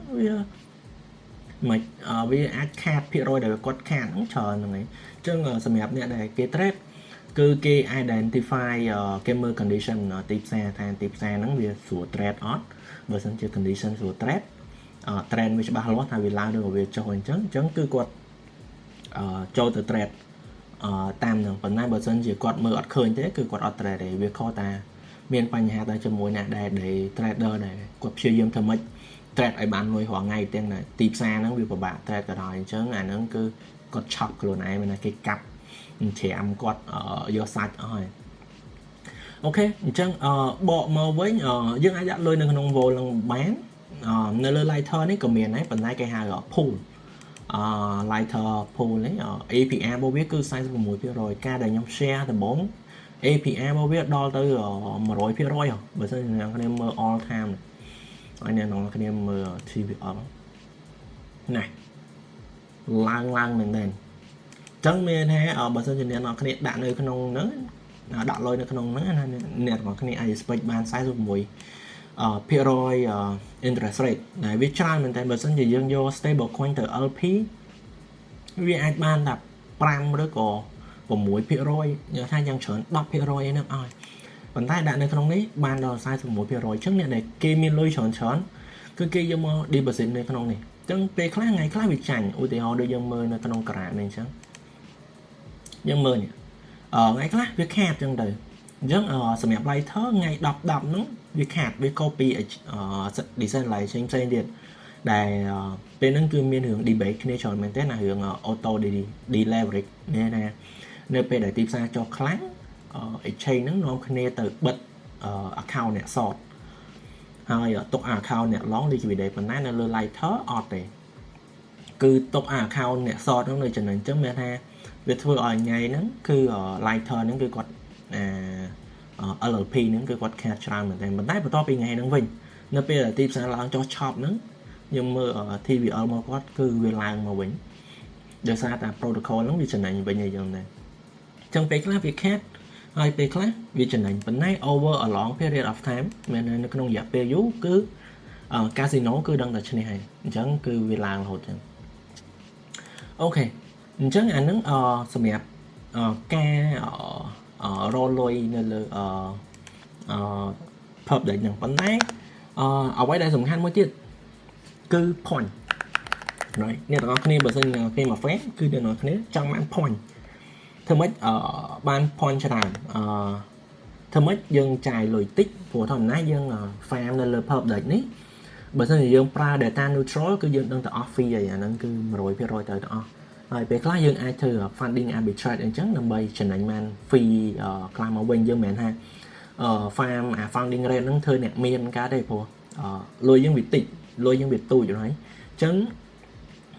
វាអាចខាតភាគរយដែលគាត់ខាតហ្នឹងច្រើនហ្នឹងឯងអញ្ចឹងសម្រាប់អ្នកដែលគេ trade គឺគេ identify គេមើល condition ទីផ្សារថាទីផ្សារហ្នឹងវាស្រួល trade អត់បើមិនជា condition ស្រួល trade trend វាច្បាស់លាស់ថាវាឡើងឬក៏វាចុះអញ្ចឹងគឺគាត់ចូលទៅ trade តាមហ្នឹងប៉ុន្តែបើមិនជាគាត់មើលអត់ឃើញទេគឺគាត់អត់ trade ទេវាខុសតាមានបញ្ហាតែជាមួយអ្នកដែល trader ដែលគាត់ព្យាយាមធ្វើម៉េច trade ឲ្យបានលុយរាល់ថ្ងៃទាំងទីផ្សារហ្នឹងវាពិបាក trade ក៏ដោយអញ្ចឹងអាហ្នឹងគឺគាត់ឆក់ខ្លួនឯងមិនថាគេកាប់ច្រាមគាត់យកសាច់អស់ហើយអូខេអញ្ចឹងបកមកវិញយើងអាចដាក់លុយនៅក្នុង vol នឹងបាននៅលើ lighter នេះក៏មានដែរប៉ុន្តែគេហៅ pool lighter pool នេះ APR របស់វាគឺ 46% ការដែលខ្ញុំ share ដំបូង APR របស់វាដល់ទៅ 100% បើសិនអ្នកគ្នាមើល all time ហើយអ្នកនរគ្នាមើល TVL ណែឡើងមែនទេអញ្ចឹងមានថាបើសិនជាអ្នកនរគ្នាដាក់នៅក្នុងហ្នឹងដាក់លុយនៅក្នុងហ្នឹងណាអ្នកនរគ្នាអាច expect បាន46%ភាគរយ interest rate ដែលវាច្រើនមែនតើបើសិនជាយើងយក stable coin ទៅ LP វាអាចបានតែ5ឬក៏6%យកថាយ៉ាងច្រើន 10% ឯហ្នឹងឲ្យប៉ុន្តែដាក់នៅក្នុងនេះបានដល់ 46% អញ្ចឹងអ្នកដែលគេមានលុយច្រើនគឺគេយកមក deposit នៅក្នុងនេះអញ្ចឹងពេលខ្លះថ្ងៃខ្លះវាចាញ់ឧទាហរណ៍ដូចយើងមើលនៅក្នុងក្រានេះអញ្ចឹងយើងមើលនេះថ្ងៃខ្លះវាខាតអញ្ចឹងទៅអញ្ចឹងសម្រាប់ lighter ថ្ងៃ10ហ្នឹងវាខាតវា copy decentralization ផ្សេងទៀតដែលពេលហ្នឹងគឺមានរឿង debate គ្នាច្រើនមែនទេណារឿង auto deleverage នេះណានៅពេលដែលទីផ្សារចុះខ្លាំងexchange ហ្នឹងនាំគ្នាទៅបិទaccount អ្នក short ហើយទុក account អ្នក long liquidate ប៉ុន្តែនៅលើ lighter អត់ទេគឺទុក account អ្នក short ហ្នឹងនៅចំណេញអញ្ចឹងមានថាវាធ្វើឲ្យថ្ងៃហ្នឹងគឺ lighter ហ្នឹងគឺគាត់LLP ហ្នឹងគឺគាត់ខាតច្រើនមែនទេប៉ុន្តែបន្ទាប់ពីថ្ងៃហ្នឹងវិញនៅពេលទីផ្សារឡើងចុះឆប់ហ្នឹងខ្ញុំមើល TVL មកគាត់គឺវាឡើងមកវិញដោយសារតែ protocol ហ្នឹងវាចំណេញវិញអីចឹងដែរអញ្ចឹងពេលខ្លះវាខាតហើយពេលខ្លះវាចំណេញប៉ុន្តែ over a long period of time មាននៅក្នុងរយៈពេលយូរគឺ casino គឺដឹងតែឈ្នះហើយអញ្ចឹងគឺវាឡើងរហូតចឹងអូខេអញ្ចឹងអានឹងសម្រាប់ការរលុយនៅលើpublic ហ្នឹងប៉ុន្តែអ្វីដែលសំខាន់មួយទៀតគឺ point right អ្នកទាំងអស់គ្នាបើសិនគេមក fan គឺអ្នកទាំងអស់គ្នាចង់បាន point ធ្វើម៉េចបាន point ច្រើនធ្វើម៉េចយើងចាយលុយតិចព្រោះធម្មតាយើង farm នៅលើ public នេះបើសិនជាយើងប្រើ data neutral គឺយើងដឹងតែ off fee ហើយអាហ្នឹងគឺ 100% ទៅទាំងអស់ ហើយពេលខ្លះយើងអាចធ្វើ funding arbitrage អញ្ចឹងដើម្បីចំណេញបាន fee ខ្លះមកវិញយើងមិនមែនថាfarm funding rate ហ្នឹងធ្វើអ្នកមានការទេព្រោះលុយយើងវាតិចលុយយើងវាទូចហើយអញ្ចឹង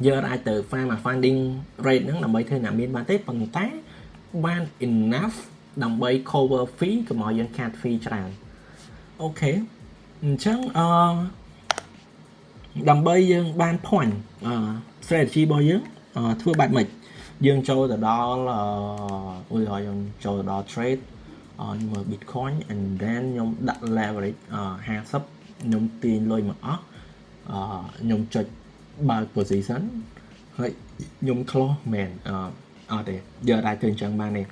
យើងអាចទៅ farm funding rate ហ្នឹងដើម្បីធ្វើអ្នកមានបានទេប៉ុន្តែបាន enough ដើម្បី cover fee កុំឲ្យយើងខាត fee ច្រើនអូខេអញ្ចឹងដើម្បីយើងបាន point strategy របស់យើងធ្វើបែបម៉េចយើងចូលទៅដល់ឧទាហរណ៍យើងចូលដល់ trade ខ្ញុំមើល Bitcoin and then ខ្ញុំដាក់ leverage 50ខ្ញុំទាញលុយមកអស់ខ្ញុំចុចបើក position ហើយខ្ញុំ close មែនអត់ទេយើងអាចធ្វើអញ្ចឹងបានទេ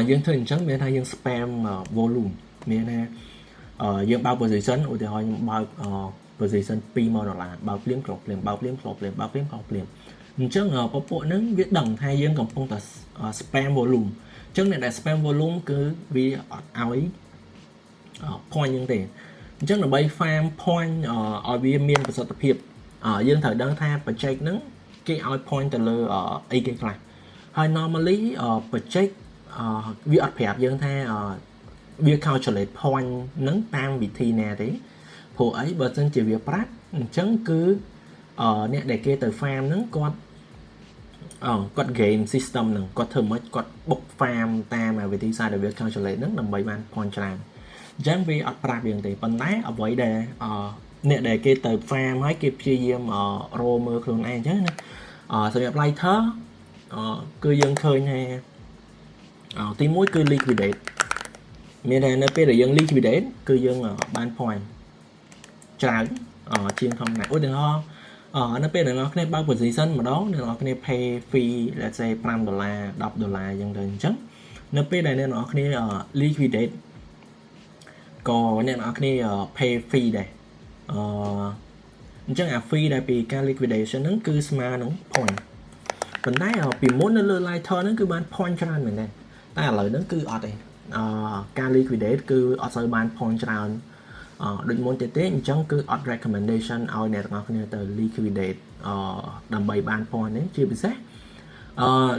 យើងធ្វើអញ្ចឹងមានថាយើង spam volume មានថាយើងបើក position ឧទាហរណ៍ខ្ញុំបើកposition $20,000បើកភ្លាម close ភ្លាមបើកភ្លាម close ភ្លាមបើកភ្លាម close ភ្លាមអញ្ចឹងពពួកហ្នឹងវាដឹងថាយើងកំពុងតែ spam volume អញ្ចឹងអ្នកដែល spam volume គឺវាអត់ឲ្យ point ហ្នឹងទេអញ្ចឹងដើម្បី farm point ឲ្យវាមានប្រសិទ្ធភាពយើងត្រូវដឹងថា project ហ្នឹងគេឲ្យ point ទៅលើអីគេខ្លះហើយ normally project វាអត់ប្រាប់យើងថាវា calculate point ហ្នឹងតាមវិធីណាទេព្រោះអីបើមិនជាវាប្រាប់អញ្ចឹងគឺអ្នកដែលគេទៅ farm ហ្នឹងគាត់ game system ហ្នឹងគាត់ធ្វើមិនគាត់បុក farm តាមវិធីសាស្ត្រដែលវា calculate ហ្នឹងដើម្បីបាន point ច្រើនអញ្ចឹងវាអត់ប្រាប់យើងទេប៉ុន្តែអ្វីដែលអ្នកដែលគេទៅ farm ហើយគេព្យាយាមរកមើលខ្លួនឯងអញ្ចឹងណាសម្រាប់ lighter គឺយើងឃើញថាទី1គឺ liquidate មានតែនៅពេលដែលយើង liquidate គឺយើងបាន point ច្រើនជាងធម្មតាឧទាហរណ៍នៅពេលដែលអ្នកនរគ្នាបើក position ម្ដងអ្នកនរគ្នា pay fee let's say $5 $10អញ្ចឹងទៅអញ្ចឹងនៅពេលដែលអ្នកនរគ្នា liquidate ក៏អ្នកនរគ្នា pay fee ដែរអញ្ចឹងអា fee ដែលពីការ liquidation ហ្នឹងគឺស្មើនឹង point ប៉ុន្តែពីមុននៅលើ lighter ហ្នឹងគឺបាន point ច្រើនមែនទេតែឥឡូវហ្នឹងគឺអត់ទេការ liquidate គឺអត់សូវបាន point ច្រើនដូចមុនទេអញ្ចឹងគឺអត់ recommendation ឲ្យអ្នកទាំងអស់គ្នាទៅ liquidate ដើម្បីបាន point នេះជាពិសេស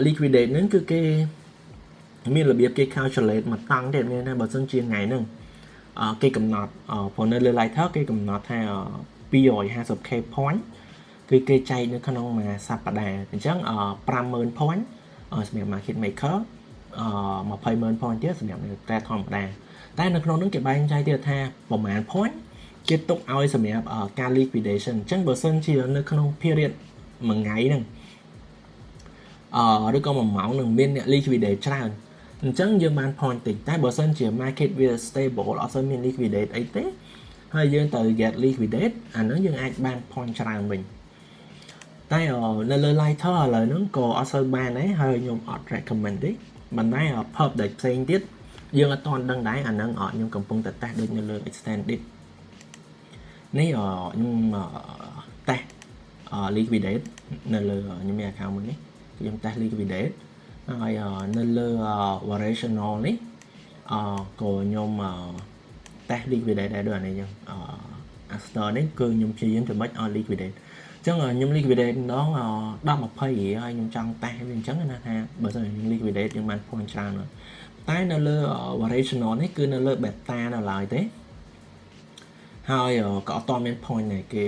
liquidate ហ្នឹងគឺគេមានរបៀបគេ calculate មកតង់ទេមានថាបើសិនជាថ្ងៃហ្នឹងគេកំណត់ព្រោះនៅលើ lighter គេកំណត់ថា 250k point គឺគេចែកនៅក្នុងមួយសប្តាហ៍អញ្ចឹង 50,000 point សម្រាប់ market maker 20,000 point ទៀតសម្រាប់អ្នកតែធម្មតាតែនៅក្នុងនោះគេបែងចែកទៀតថាប្រហែល point គេទុកឲ្យសម្រាប់ការ liquidation អញ្ចឹងបើសិនជានៅក្នុង period មួយថ្ងៃហ្នឹងឬក៏មួយម៉ោងនឹងមានអ្នក liquidate ច្រើនអញ្ចឹងយើងបាន point តិចតែបើសិនជា market វា stable អត់សូវមាន liquidate អីទេហើយយើងទៅ get liquidate អាហ្នឹងយើងអាចបាន point ច្រើនវិញតែនៅលើ lighter ឥឡូវហ្នឹងក៏អត់សូវបានដែរហើយខ្ញុំអត់ recommend ទេមិនដែរ pub ដែលផ្សេងទៀតយើងអត់ទាន់ដឹងដែរអាហ្នឹងខ្ញុំកំពុងតែតេស្តដូចនៅលើ extended នេះខ្ញុំតេស្ត liquidate នៅលើខ្ញុំមាន account មួយនេះខ្ញុំតេស្ត liquidate ហើយនៅលើ variational នេះក៏ខ្ញុំតេស្ត liquidate ដែរដូចអានេះចឹងafter នេះគឺខ្ញុំព្យាយាមធ្វើម៉េចឲ្យ liquidate អញ្ចឹងខ្ញុំ liquidate ម្ដង10 20រៀលហើយខ្ញុំចង់តេស្តវាអញ្ចឹងណាថាបើសិនខ្ញុំ liquidate យើងបាន point ច្រើនតែនៅលើ variational នេះគឺនៅលើ beta នៅឡើយទេហើយក៏អត់តមាន point ដែរគេ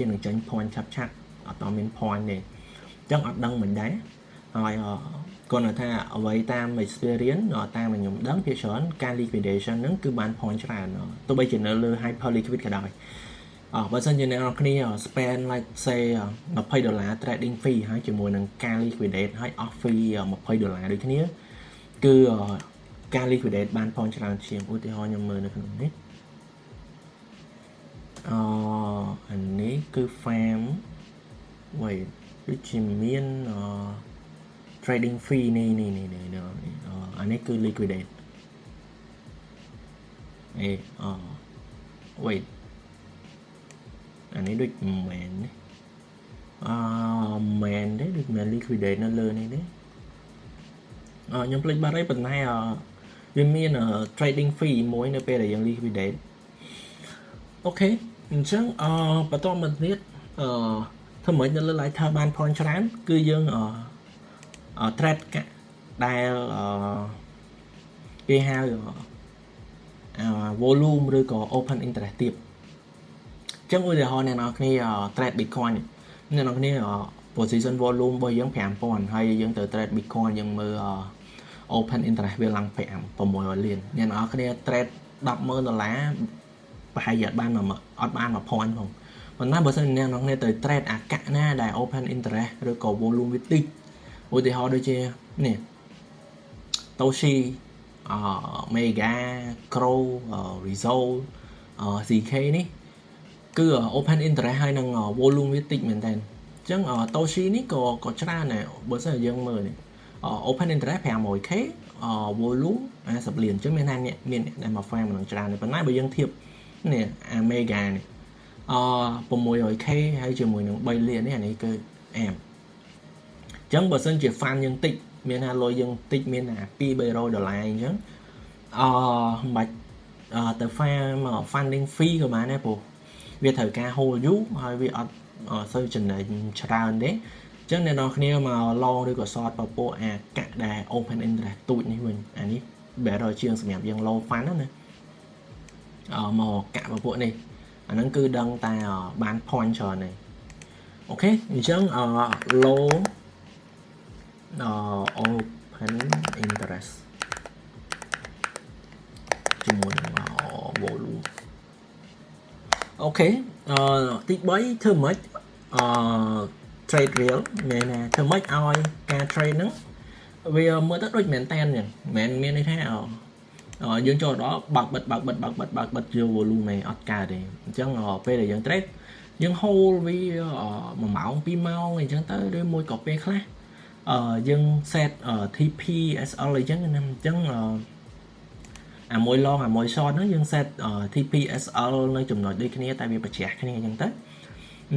នឹងចេញ point ឆាប់អត់តមាន point ទេអញ្ចឹងអត់ដឹងមិនដែរហើយគាត់ថាអ្វីតាម experience តាមខ្ញុំដឹងភាគច្រើនការ liquidation ហ្នឹងគឺបាន point ច្រើនទោះបីជានៅលើ hyper liquid ក៏ដោយបើសិនជាអ្នកនរគ្នា spend like say $20 trading fee ហើយជាមួយនឹងការ liquidate ហើយ off fee $20 ដូចគ្នាគឺការ liquidate បាន point ច្រើនជាងឧទាហរណ៍ខ្ញុំមើលនៅក្នុងនេះអានេះគឺ farm ដូចជាមាន trading fee នេះអានេះគឺ liquidate wait អានេះដូចមែនមែនទេដូចមែន liquidate នៅលើនេះទេខ្ញុំភ្លេចបាត់ហើយប៉ុន្តែវាមាន trading fee មួយនៅពេលដែលយើង liquidate អូខេអញ្ចឹងបន្តមកទៀត thôi mới lên lại thơ ban point trán cứ dương thread cả đài cái hai volume rồi có open interactive chẳng ui để họ này nó cái thread bitcoin nên nó cái position volume bây giờ phèm pon hay dân từ thread bitcoin dân mơ open interactive lăng phèm vào mỗi liền nên nó cái thread đập mơ là lá bài giờ ban mà ban mà point không còn nói bởi nên nó nghe từ thread cả na đài open internet rồi có volume viết ui thì họ đôi chia nè Toshi Mega Crow Result CK ní cứ open internet hay năng volume viết tích mình tên chẳng Toshi ní có ra này bởi sao dân mơ này open internet phải mỗi cái volume sập liền chứ mình hàng nhẹ mình để mà phai mà ra này còn nói bởi dân thiệp nè Mega này bộ mùi rồi khay hay chỉ mùi nâng bay liền này cơ em chẳng bởi sân chỉ fan nhân tích miền Hà Lôi dân tích miền là pi bê rồi đổ lại chứ bạch từ pha mà funding fee của bạn Apple việc thời ca hồ dú hay việc sơ trình này trả đấy chứ nên nó khi mà lo đi của sort vào bộ cả đài open internet tụi như mình anh ấy bé rồi chiên sự nghiệp dân lâu phán đó nè mà cả vào bộ này nó cứ đăng tay bán pointer này ok chứ low open interest chỉ muốn volume ok tí bấy thơm mấy trade real này nè thơm mấy ai ca trade nữa vì mới tất đôi mẹn ten nhỉ mẹn này thế dương cho đó bật vô volume này cả thì chẳng về để dân trade dân hold với mà mạo pi mau này chẳng tới đôi môi copy khác dân set TPSL lấy chẳng năm chẳng môi lo môi short nó dân set TPSL nơi chùm nổi đi cái này tại vì bà trẻ cái này chẳng tới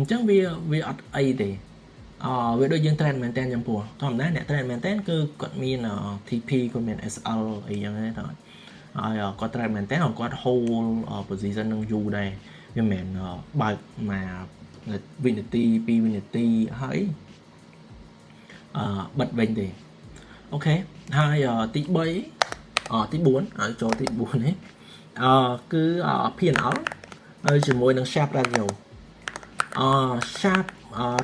chẳng vì ở A thì với đôi dân trend maintain chẳng phù còn đó nè trend maintain cứ còn mình TP của mình SL ấy chẳng thế thôi có trend maintain hoặc có hold position nâng dù đây nhưng mình bài mà Vinity P Vinity hãy bật bên thì ok hai tí 3 tí 4 cho tí 4 ấy cứ phiền áo chỉ môi năng sharp radio sharp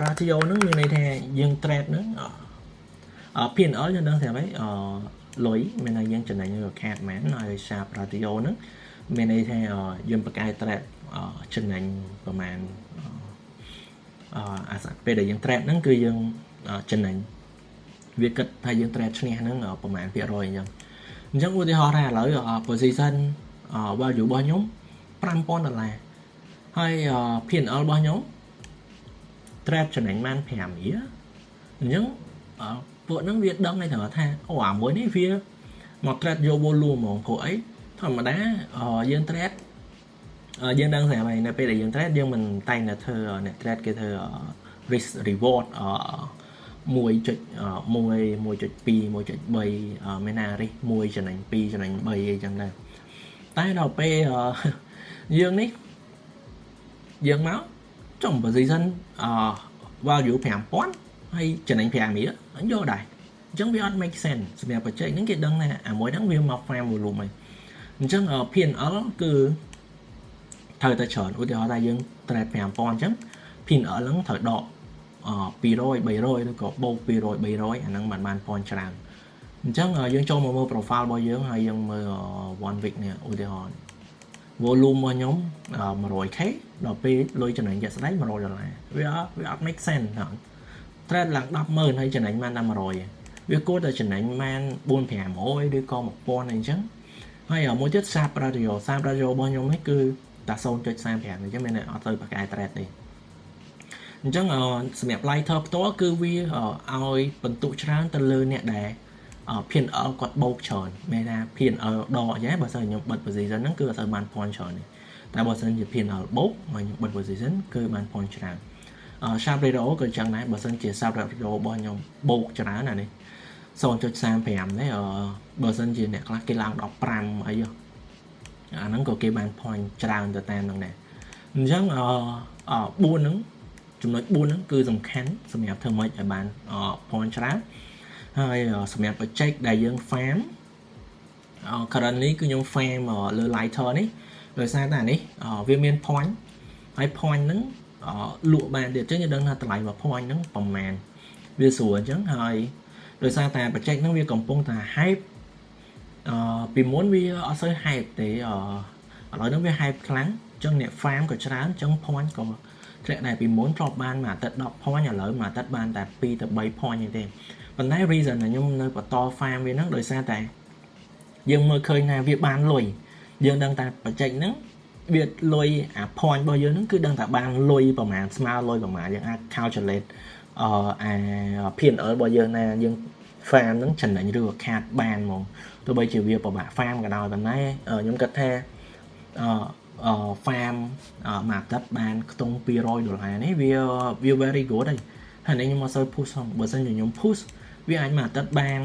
radio nó như này thì dương thread nữa phiền áo cho đơn thì mấy lối mình là dân trình này như cat mán này sharp radio nữa mình đây thì dương bậc ai thread trình này của màn về để dân thread nó cứ dương trình này việc kịch thay dân thread này nó ởประมาณ rồi nhưng chẳng có thì họ ra lại position bao nhiêu bao nhóm 5 là hay phiền ở bao nhóm thread cho nên man phèm ý những vợ nó việc đông này thở tha mới đấy phía một thread vô volume một cô ấy thôi mà đá dân thread dân đang giải bài này để dân thread dân mình tay là thơ này thread cái thơ risk reward mùi chụp pi mùi chụp bay menari mùi cho nên pi cho nên bay chẳng đây tay đầu p dương đấy dương máu trong position vào dụ phèm pón hay cho nên phèm mía anh vô đại chẳng biết make sense sẽ phải chơi những cái đơn này mỗi đáng viên mà phèm một lùm này chẳng phiền ở cứ thời ta chọn ưu tiên ta dương thread phèm pón chẳng phiền ở lắng thời độ pi rồi 3 rồi nó có bầu pi rồi 3 rồi anh đang bàn point tràn chắc dương cho một profile bao nhiêu hay dương mơ one week nè ưu tiên volume nhóm mà rồi khác đầu pi lôi cho nên giờ đấy mà rồi lại vì make sense hả thread là đắp mơn hay cho nên man năm mà rồi vì cô ta cho nên man buôn phèm mỗi đứa con một con này chứ hay ở mỗi chất sap radio bao nhiêu mấy cứ ta sâu cho sam phèm này chứ bên này ở từ bạc ai thread đi chẳng xem lại thấp tối cứ vì ai bận tụ trán từ lơ nè để phiền ở quạt bầu trời mẹ là phiền ở đỏ giá bao giờ nhập bật vào gì dẫn nó cứ ở bàn point trời này tại bao giờ nhập phiền ở bốc mà nhập bật vào gì dẫn cứ bàn point trời sao đây đó cứ chẳng này bao giờ chỉ sao đây đó bao nhiêu bốc cho nó này đi xong cho sam phèm đấy ở bao giờ chỉ này là cái làng đỏ pram ấy nó có cái bàn point trời từ tan này chẳng buôn nó ចំណុច4ហ្នឹងគឺសំខាន់សម្រាប់ធ្វើម៉េចឲ្យបាន point ច្រើនហើយសម្រាប់ project ដែលយើង farm currently គឺខ្ញុំ farm លើ lighter នេះដោយសារតែនេះវាមាន point ហើយ point ហ្នឹងលក់បានទៀតអញ្ចឹងយើងដឹងថាតម្លៃរបស់ point ហ្នឹងប្រហែលវាស្រួលអញ្ចឹងហើយដោយសារតែ project ហ្នឹងវាកំពុងតែ hype ពីមុនវាអត់សូវ hype ទេឥឡូវហ្នឹងវា hype ខ្លាំងអញ្ចឹងអ្នក farm ក៏ច្រើនអញ្ចឹង point ក៏ធ្លាក់ដែរពីមុនធ្លាប់បានមួយអាទិត្យ10 point ឥឡូវមួយអាទិត្យបានតែ2ទៅ3 point ទេប៉ុន្តែ reason ដែលខ្ញុំនៅបន្ត farm វាហ្នឹងដោយសារតែយើងមើលឃើញថាវាបានលុយយើងដឹងតែបច្ចេកហ្នឹងវាលុយអា point របស់យើងហ្នឹងគឺដឹងតែបានលុយប្រហែលស្មើលុយប្រហែលយើងអាច calculate អា P&L របស់យើងណាយើង farm ហ្នឹងចំណេញឬក៏ខាតបានហ្មងទោះបីជាវាពិបាក farm ក៏ដោយប៉ុន្តែខ្ញុំគិតថាfarm មួយអាទិត្យបានខ្ទង់$200នេះវា very good ហើយនេះខ្ញុំអត់សូវ push ផងបើសិនជាខ្ញុំ push វាអាចមួយអាទិត្យបាន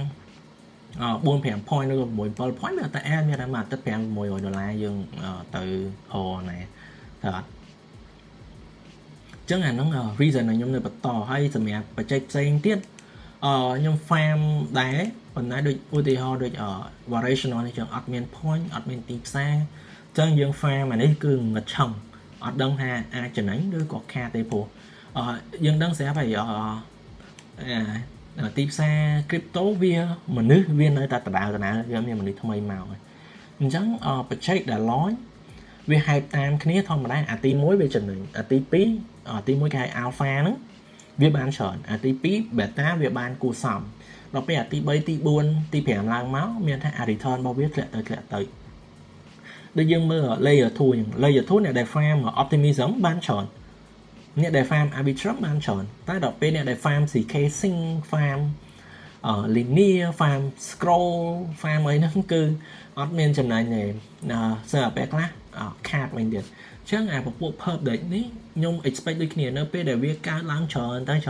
4-5 point ឬក៏6-7 point តែអាចមានតែមួយអាទិត្យ$500-600យើងទៅហោណាតែអត់ចឹងអាហ្នឹង reason ដែលខ្ញុំនៅបន្តហើយសម្រាប់បច្ចេកផ្សេងទៀតខ្ញុំ farm ដែរប៉ុន្តែដូចឧទាហរណ៍ដូច variational នេះចឹងអត់មាន point អត់មានទីផ្សារចឹងយើង farm អានេះគឺងឹតឆឹងអត់ដឹងថាអាចចំណេញឬក៏ខាតទេព្រោះយើងដឹងស្រាប់ហើយទីផ្សារ crypto វាមនុស្សវានៅតែដដែលវាមានមនុស្សថ្មីមកហើយអញ្ចឹងបច្ចេកដែល launch វា hype តាមគ្នាធម្មតាអាទី1វាចំណេញអាទី2ទី1គេហៅ alpha ហ្នឹងវាបានច្រើនអាទី2 beta វាបានគួរសមដល់ពេលអាទី3ទី4ទី5ឡើងមកមានថា return របស់វាធ្លាក់ទៅដូចយើងមើល layer 2 ហ្នឹង layer 2 អ្នកដែល farm optimism បានច្រើនអ្នកដែល farm arbitrum បានច្រើនតែដល់ពេលអ្នកដែល farm CK sync farm linear farm scroll farm អីហ្នឹងគឺអត់មានចំណេញទេសិនពេលខ្លះខាតវិញទៀតអញ្ចឹងអាពពួក perp deck នេះខ្ញុំ expect ដូចគ្នានៅពេលដែលវាកើនឡើងច្រើនទៅអញ្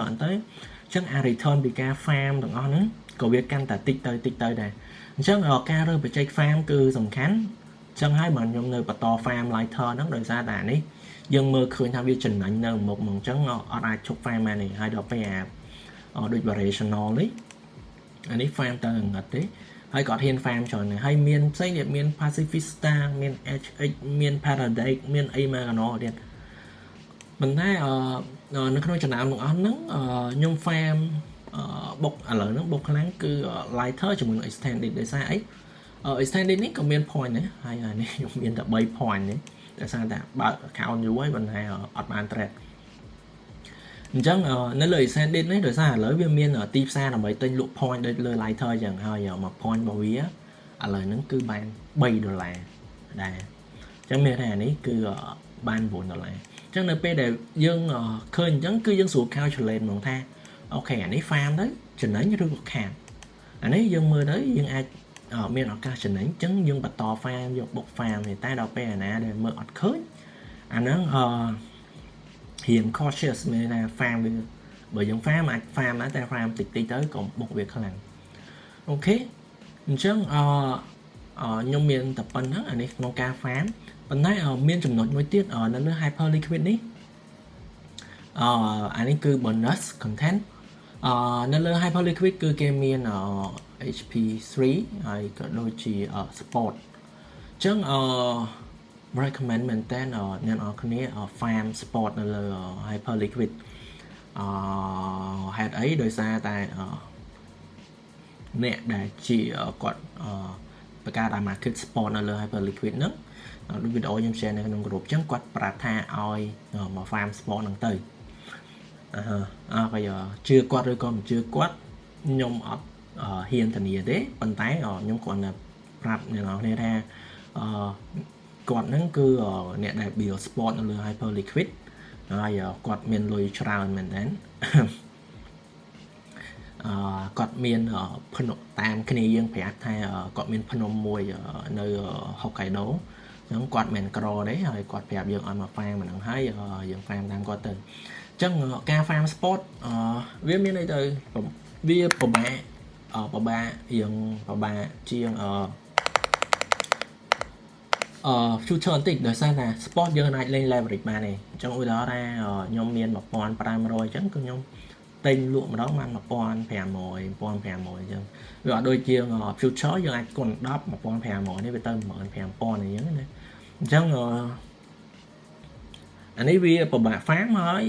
ចឹងអា return ពីការ farm ទាំងអស់ហ្នឹងក៏វាកាន់តែតិចទៅដែរអញ្ចឹងការរើសបច្ចេក farm គឺសំខាន់អញ្ចឹងហើយបានខ្ញុំនៅបន្ត farm lighter ហ្នឹងដោយសារតែនេះយើងមើលឃើញថាវាចំណេញនៅមុខមកអញ្ចឹងអត់អាចឈប់ farm បានទេហើយដល់ពេលដូច variational នេះអានេះ farm ទៅងឹតទេហើយគាត់ហ៊ាន farm ច្រើនណាស់ហើយមានផ្សេងទៀតមាន Pacifista មាន HX មាន Paradex មានអីមកកណោទៀតប៉ុន្តែនៅក្នុងចំណោមទាំងអស់ហ្នឹងខ្ញុំ farm បុកឥឡូវហ្នឹងបុកខ្លាំងគឺ lighter ជាមួយនឹង extended ដោយសារអីextended នេះក៏មាន point ដែរហើយនេះខ្ញុំមានតែ3 point ទេដោយសារតែបើក account យូរហើយប៉ុន្តែអត់បាន trade អញ្ចឹងនៅលើ extended នេះដោយសារឥឡូវវាមានទីផ្សារដើម្បីទិញលក់ point ដូចលើ lighter អញ្ចឹងហើយមក point របស់វាឥឡូវហ្នឹងគឺបាន$3ដែរអញ្ចឹងមានថានេះគឺបាន$9អញ្ចឹងនៅពេលដែលយើងឃើញអញ្ចឹងគឺយើងស្រួល calculate ហ្មងថាអូខេអានេះ farm ទៅចំណេញឬក៏ខាតអានេះយើងមើលទៅយើងអាចមានឱកាសចំណេញអញ្ចឹងយើងបន្ត farm យកបុក farm ទេតែដល់ពេលអាណាដែលមើលអត់ឃើញអាហ្នឹងរៀង cautious មានថា farm វាបើយើង farm អាច farm ដែរតែ farm តិចទៅកុំបុកវាខ្លាំងអូខេអញ្ចឹងខ្ញុំមានតែប៉ុណ្្នឹងអានេះក្នុងការ farm ប៉ុន្តែមានចំណុចមួយទៀតនៅលើ hyper liquid នេះអានេះគឺ bonus content នៅលើ hyper liquid គឺគេមាន HP3 ហើយក៏ដូចជា support អញ្ចឹងrecommend មែនតើអ្នកនរគ្នា farm support នៅលើ hyper liquid ហេតុអីដោយសារតែអ្នកដែលជាគាត់បង្កើត market support នៅលើ hyper liquid ហ្នឹងដូចវីដេអូខ្ញុំ share នៅក្នុង group អញ្ចឹងគាត់ប្រាប់ថាឲ្យមក farm support ហ្នឹងទៅហើយជឿគាត់ឬក៏មិនជឿគាត់ខ្ញុំអត់ហ៊ានធានាទេប៉ុន្តែខ្ញុំគ្រាន់តែប្រាប់អ្នកនរគ្នាថាគាត់ហ្នឹងគឺអ្នកដែល build sport នៅលើ hyper liquid ហើយគាត់មានលុយច្រើនមែនតើគាត់មានភ្នំតាមគ្នាយើងប្រាប់ថាគាត់មានភ្នំមួយនៅ Hokkaido អញ្ចឹងគាត់មិនក្រទេហើយគាត់ប្រាប់យើងឲ្យមក farm ហ្នឹងហើយយើង farm តាមគាត់ទៅអញ្ចឹងការ farm sport វាមានន័យទៅវាពិបាករៀងពិបាកជាង future បន្តិចដោយសារថា sport យើងអាចលេង leverage បានទេអញ្ចឹងឧទាហរណ៍ថាខ្ញុំមាន 1500 អញ្ចឹងគឺខ្ញុំទិញលក់ម្ដងបាន 1500 អញ្ចឹងវាអត់ដូចជា future យើងអាចគុណ10 1500 នេះវាទៅ 15000 អញ្ចឹងណាអញ្ចឹងអានេះវាពិបាក farm ហើយ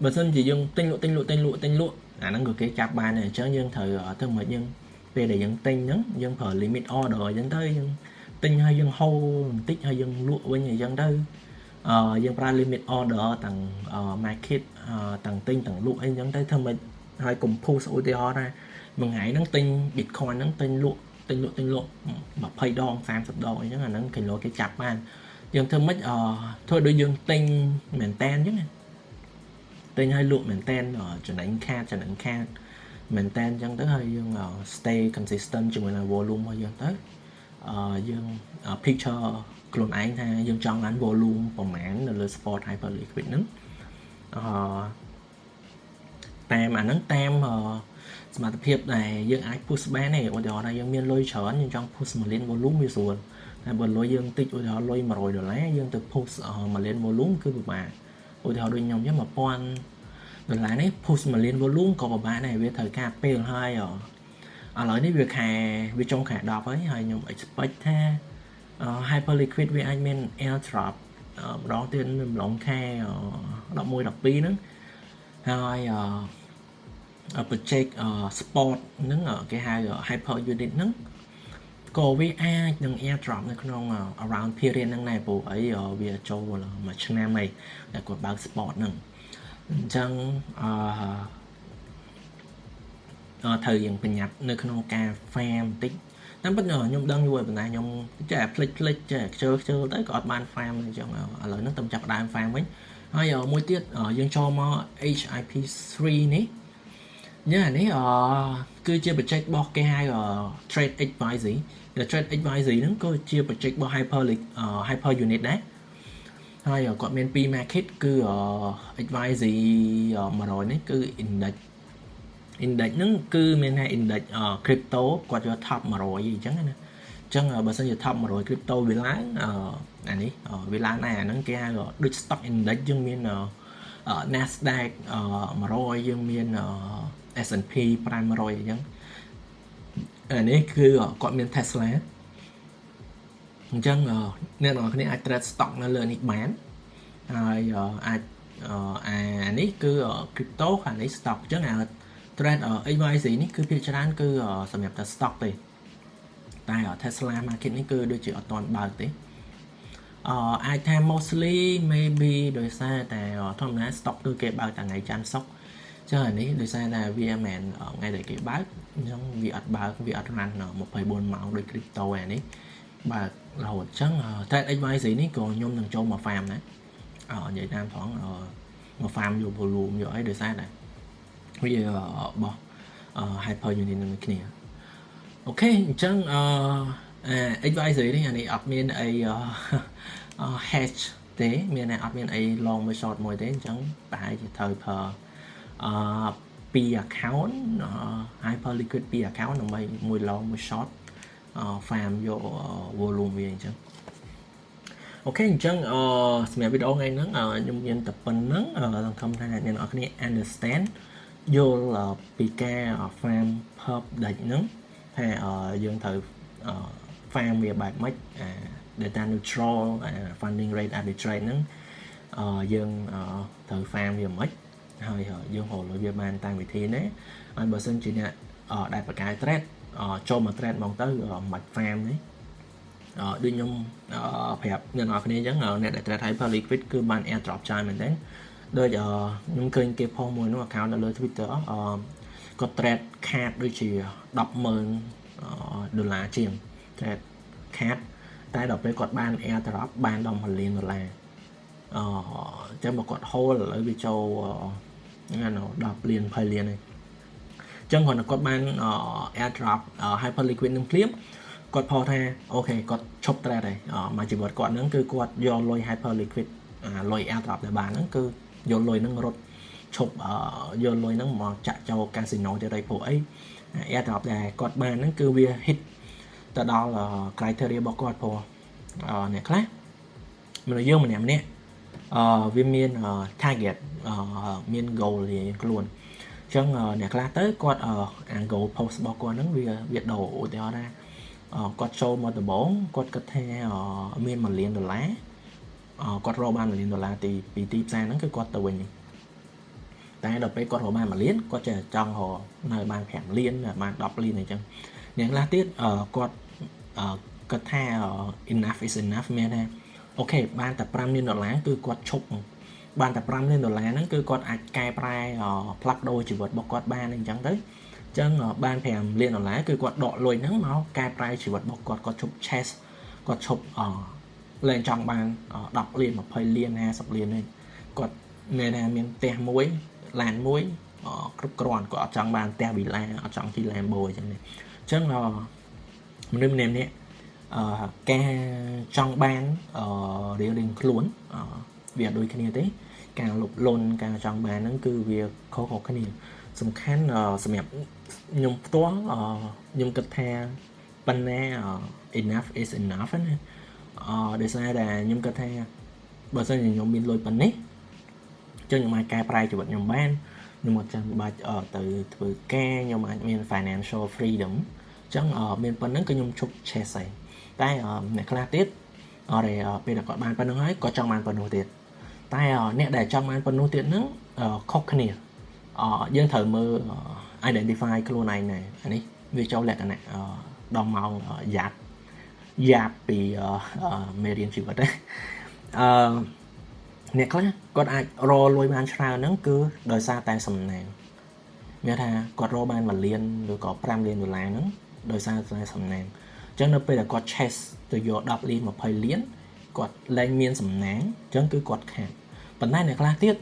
បើសិនជាយើងទិញលក់អាហ្នឹងក៏គេចាប់បានដែរអញ្ចឹងយើងត្រូវទៅមកយើងពេលដែលយើងទិញហ្នឹងយើងប្រើ limit order អញ្ចឹងទៅយើងទិញហើយយើងហូរបន្តិចហើយយើងលក់វិញអញ្ចឹងទៅយើងប្រើ limit order ទាំង market ទាំងទិញទាំងលក់អីអញ្ចឹងទៅធ្វើមិនហើយកុំ push ឧទាហរណ៍ថាមួយថ្ងៃហ្នឹងទិញ Bitcoin ហ្នឹងទិញលក់20ដង30ដងអញ្ចឹងអាហ្នឹងគេលោកគេចាប់បានយើងធ្វើមិនធ្វើដូចយើងទិញមែនតែនអញ្ចឹងទិញឲ្យលក់មែនតែនចំណេញខាតមែនតែនអញ្ចឹងទៅហើយយើង stay consistent ជាមួយនឹង volume របស់យើងទៅយើង picture ខ្លួនឯងថាយើងចង់បាន volume ប្រមាណនៅលើ spot hyper liquid ហ្នឹងតាមអាហ្នឹងតាមសមត្ថភាពដែលយើងអាច push បានទេឧទាហរណ៍ថាយើងមានលុយច្រើនយើងចង់ push 1 លាន volume វាស្រួលតែបើលុយយើងតិចឧទាហរណ៍លុយ$100យើងទៅ push 1 លាន volume គឺពិបាកឧទាហរណ៍ដូចខ្ញុំចឹង$1000នេះ push 1 លាន volume ក៏ពិបាកដែរវាត្រូវការពេលហើយឥឡូវនេះវាចុងខែ10ហើយខ្ញុំ expect ថា hyper liquid វាអាចមាន airdrop ម្ដងទៀតនៅម្ដងខែ11 12ហ្នឹងហើយ project sport ហ្នឹងគេហៅ hyper unit ហ្នឹងក៏វាអាចនឹង airdrop នៅក្នុង around period ហ្នឹងដែរព្រោះអីវាចូលមួយឆ្នាំហើយតែគាត់បើក sport ហ្នឹងអញ្ចឹងត្រូវយើងប្រញាប់នៅក្នុងការ farm បន្តិចតាមពិតខ្ញុំដឹងយូរហើយប៉ុន្តែខ្ញុំចេះផ្លិចចេះខ្ជិលទៅក៏អត់បាន farm អញ្ចឹងឥឡូវហ្នឹងខ្ញុំចាប់ដើម farm វិញហើយមួយទៀតយើងចូលមក HIP3 នេះអានេះគឺជា project របស់គេហៅ Trade Advisory Trade Advisory ហ្នឹងក៏ជា project របស់ Hyper Unit ដែរហើយគាត់មាន2 market គឺ Advisory 100នេះគឺ index ហ្នឹងគឺមានថា index crypto គាត់យក top 100អញ្ចឹងណាអញ្ចឹងបើសិនជា top 100 crypto វាឡើងអានេះវាឡើងដែរអាហ្នឹងគេហៅដូច stock index យើងមានNasdaq 100យើងមានS&P 500អញ្ចឹងអានេះគឺគាត់មាន Tesla អញ្ចឹងអ្នកនរគ្នាអាច trade stock នៅលើនេះបានហើយអាចអានេះគឺ crypto ខាងនេះ stock អញ្ចឹងtrade advisory នេះគឺភាគច្រើនគឺសម្រាប់តែ stock ទេតែ Tesla market នេះគឺដូចជាអត់ទាន់បើកទេអាចថា mostly maybe ដោយសារតែធម្មតា stock គឺគេបើកតែថ្ងៃច័ន្ទសុក្រចឹងអានេះដោយសារតែវាមិនមែនថ្ងៃដែលគេបើកអញ្ចឹងវាអត់បើកវាអត់ run 24ម៉ោងដូច crypto អានេះបើករហូតអញ្ចឹង trade advisory នេះក៏ខ្ញុំនឹងចូលមក farm ដែរនិយាយតាមផងមក farm យក volume យកអីដោយសារតែវាបោះ hyper unit នឹងគ្នាអូខេអញ្ចឹងadvisory នេះអានេះអត់មានអីhedge ទេមានតែអត់មានអី long មួយ short មួយទេអញ្ចឹងប្រហែលជាត្រូវប្រើ2 account hyper liquid 2 account ដើម្បីមួយ long មួយ short farm យក volume វាអញ្ចឹងអូខេអញ្ចឹងសម្រាប់វីដេអូថ្ងៃហ្នឹងខ្ញុំមានតែប៉ុណ្្នឹងសង្ឃឹមថាអ្នកនរគ្នា understand យល់ពីការ farm pub ដាច់ហ្នឹងថាយើងត្រូវ farm វាបែបម៉េចdata neutral funding rate arbitrage ហ្នឹងយើងត្រូវ farm វាម៉េចហើយយើងរកលុយវាបានតាមវិធីណាហើយបើសិនជាអ្នកដែលបកកាយ trade ចូលមក trade មកទៅមិន farm នេះដូចខ្ញុំប្រាប់អ្នកនរគ្នាអញ្ចឹងអ្នកដែល trade hyper liquid គឺបាន airdrop ច្រើនមែនទេដូចខ្ញុំឃើញគេផុសមួយនោះ account នៅលើ Twitter គាត់ trade ខាតដូចជា$10,000ជាង trade ខាតតែដល់ពេលគាត់បាន airdrop បានដល់$1 លានអញ្ចឹងបើគាត់ hold ឥឡូវវាចូល10 លាន20 លានហើយអញ្ចឹងគាត់បាន airdrop hyper liquid នឹងភ្លាមគាត់ផុសថាអូខេគាត់ឈប់ trade ហើយមកជីវិតគាត់ហ្នឹងគឺគាត់យកលុយ hyper liquid លុយ airdrop ដែលបានហ្នឹងគឺយកលុយហ្នឹងរត់ឈប់យកលុយហ្នឹងមកចាក់ចូល casino ទៀតហើយព្រោះអី airdrop ដែលគាត់បានហ្នឹងគឺវា hit ទៅដល់ criteria របស់គាត់ព្រោះ អ្នកខ្លះមនុស្សយើងម្នាក់ម្នាក់វាមាន target មាន goal រៀងខ្លួនអញ្ចឹងអ្នកខ្លះទៅគាត់អា goal post របស់គាត់ហ្នឹងវាដូរឧទាហរណ៍ថាគាត់ចូលមកដំបូងគាត់គិតថាមាន$1 លានគាត់រកបាន$1 លានពីទីផ្សារហ្នឹងគឺគាត់ទៅវិញតែដល់ពេលគាត់រកបាន$1 លានគាត់ចេះចង់រកនៅបាន5 លានបាន10 លានអញ្ចឹងអ្នកខ្លះទៀតគាត់គិតថា enough is enough មានថាអូខេបានតែ$5 លានគឺគាត់ឈប់បានតែ$5 លានហ្នឹងគឺគាត់អាចកែប្រែផ្លាស់ប្ដូរជីវិតរបស់គាត់បានអញ្ចឹងទៅអញ្ចឹងបាន$5 លានគឺគាត់ដកលុយហ្នឹងមកកែប្រែជីវិតរបស់គាត់ឈប់ chase គាត់ឈប់លែងចង់បាន10 លាន20 លាន50 លាននេះគាត់មានថាមានផ្ទះមួយឡានមួយគ្រប់គ្រាន់គាត់អត់ចង់បានផ្ទះវិឡាអត់ចង់ជិះ Lambo អញ្ចឹងនេះអញ្ចឹងមនុស្សម្នាក់នេះការចង់បានរៀងខ្លួនវាអត់ដូចគ្នាទេការលុបលន់ការចង់បានហ្នឹងគឺវាខុសៗគ្នាសំខាន់សម្រាប់ខ្ញុំផ្ទាល់ខ្ញុំគិតថាប៉ុណ្ណា enough is enough ណាដោយសារតែខ្ញុំគិតថាបើសិនជាខ្ញុំមានលុយប៉ុណ្ណេះចឹងខ្ញុំអាចកែប្រែជីវិតខ្ញុំបានខ្ញុំអត់ចាំបាច់ទៅធ្វើការខ្ញុំអាចមាន financial freedom ចឹងមានប៉ុណ្្នឹងគឺខ្ញុំជប់ chase ហើយតែអ្នកខ្លះទៀតពេលដែលគាត់បានប៉ុណ្្នឹងហើយគាត់ចង់បានប៉ុណ្ណោះទៀតតែអ្នកដែលចង់បានប៉ុណ្ណោះទៀតហ្នឹងខុសគ្នាយើងត្រូវមើល identify ខ្លួនឯងដែរអានេះវាចូលលក្ខណៈដល់ម៉ោងយ៉ាប់ពីមេរៀនជីវិតទេអ្នកខ្លះគាត់អាចរកលុយបានច្រើនហ្នឹងគឺដោយសារតែសំណាងមានថាគាត់រកបាន$1 លានឬក៏$5 លានហ្នឹងដោយសារតែសំណាងអញ្ចឹងនៅពេលដែលគាត់ chase ទៅយក10 លាន20 លានគាត់លែងមានសំណាងអញ្ចឹងគឺគាត់ខាតប៉ុន្តែអ្នកខ្លះទៀត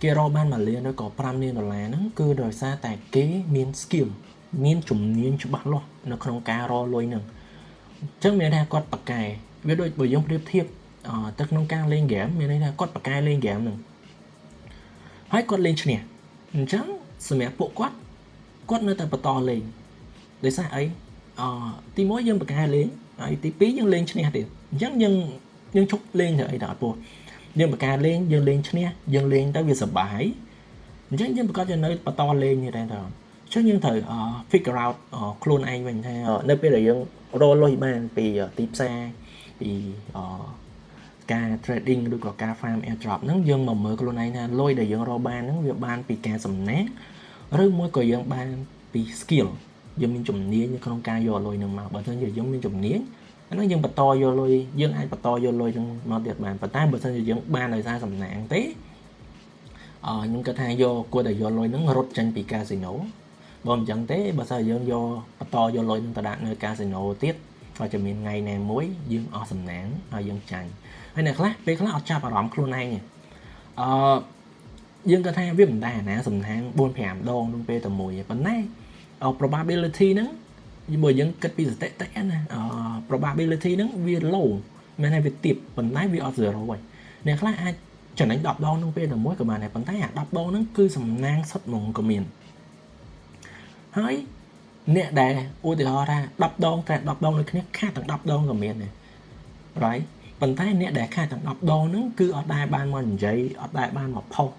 គេរកបាន$1 លានឬក៏$5 លានហ្នឹងគឺដោយសារតែគេមាន skill មានជំនាញច្បាស់លាស់នៅក្នុងការរកលុយហ្នឹងអញ្ចឹងមានថាគាត់ប៉ាកែវាដូចបើយើងប្រៀបធៀបទៅក្នុងការលេងហ្គេមមានន័យថាគាត់ប៉ាកែលេងហ្គេមហ្នឹងហើយគាត់លេងឈ្នះអញ្ចឹងសម្រាប់ពួកគាត់នៅតែបន្តលេងដោយសារអីទី1យើងប៉ាកែលេងហើយទី2យើងលេងឈ្នះទៀតអញ្ចឹងយើងជប់លេងទៅអីដល់ពោះយើងប៉ាកែលេងយើងលេងឈ្នះយើងលេងទៅវាសប្បាយអញ្ចឹងយើងប្រកាសជានៅបន្តលេងនេះដែរតើអញ្ចឹងយើងត្រូវ figure out ខ្លួនឯងវិញថានៅពេលដែលយើងរកលុយបានពីទីផ្សារពីការ trading ឬក៏ការ farm airdrop ហ្នឹងយើងមកមើលខ្លួនឯងថាលុយដែលយើងរកបានហ្នឹងវាបានពីការសំណាងឬមួយក៏យើងបានពី skill យើងមានជំនាញនៅក្នុងការយកលុយហ្នឹងមកបើមិនជាយើងមានជំនាញអាហ្នឹងយើងបន្តយកលុយយើងអាចបន្តយកលុយហ្នឹងមកទៀតបានប៉ុន្តែបើមិនជាយើងបានដោយសារសំណាងទេខ្ញុំគិតថាគួរតែយកលុយហ្នឹងរត់ចេញពីកាស៊ីណូបើមិនចឹងទេបើសិនយើងបន្តយកលុយហ្នឹងទៅដាក់នៅកាស៊ីណូទៀតហើយจะមានថ្ងៃណាមួយយើងអស់សំណាងហើយយើងចាញ់ហើយអ្នកខ្លះពេលខ្លះអត់ចាប់អារម្មណ៍ខ្លួនឯងយើងគាត់ថាវាមិនដែរណាសំណាង 4-5 ដងក្នុងពេលតែមួយប៉ុន្តែ probability ហ្នឹងបើយើងគិតពីស្ថិតិណា probability ហ្នឹងវា low មានន័យវាទាបប៉ុន្តែវាអត់ 0 ហើយអ្នកខ្លះអាចចំណេញ10 ដងក្នុងពេលតែមួយក៏បានដែរប៉ុន្តែអា10 ដងហ្នឹងគឺសំណាងសុទ្ធហ្មងក៏មានហើយអ្នកដែលឧទាហរណ៍ថា10 ដងតែ10 ដងដូចគ្នាខាតទាំង10 ដងក៏មានដែរ right ប៉ុន្តែអ្នកដែលខាតទាំង10 ដងហ្នឹងគឺអត់ដែលបានមកនិយាយអត់ដែលបានមកផុស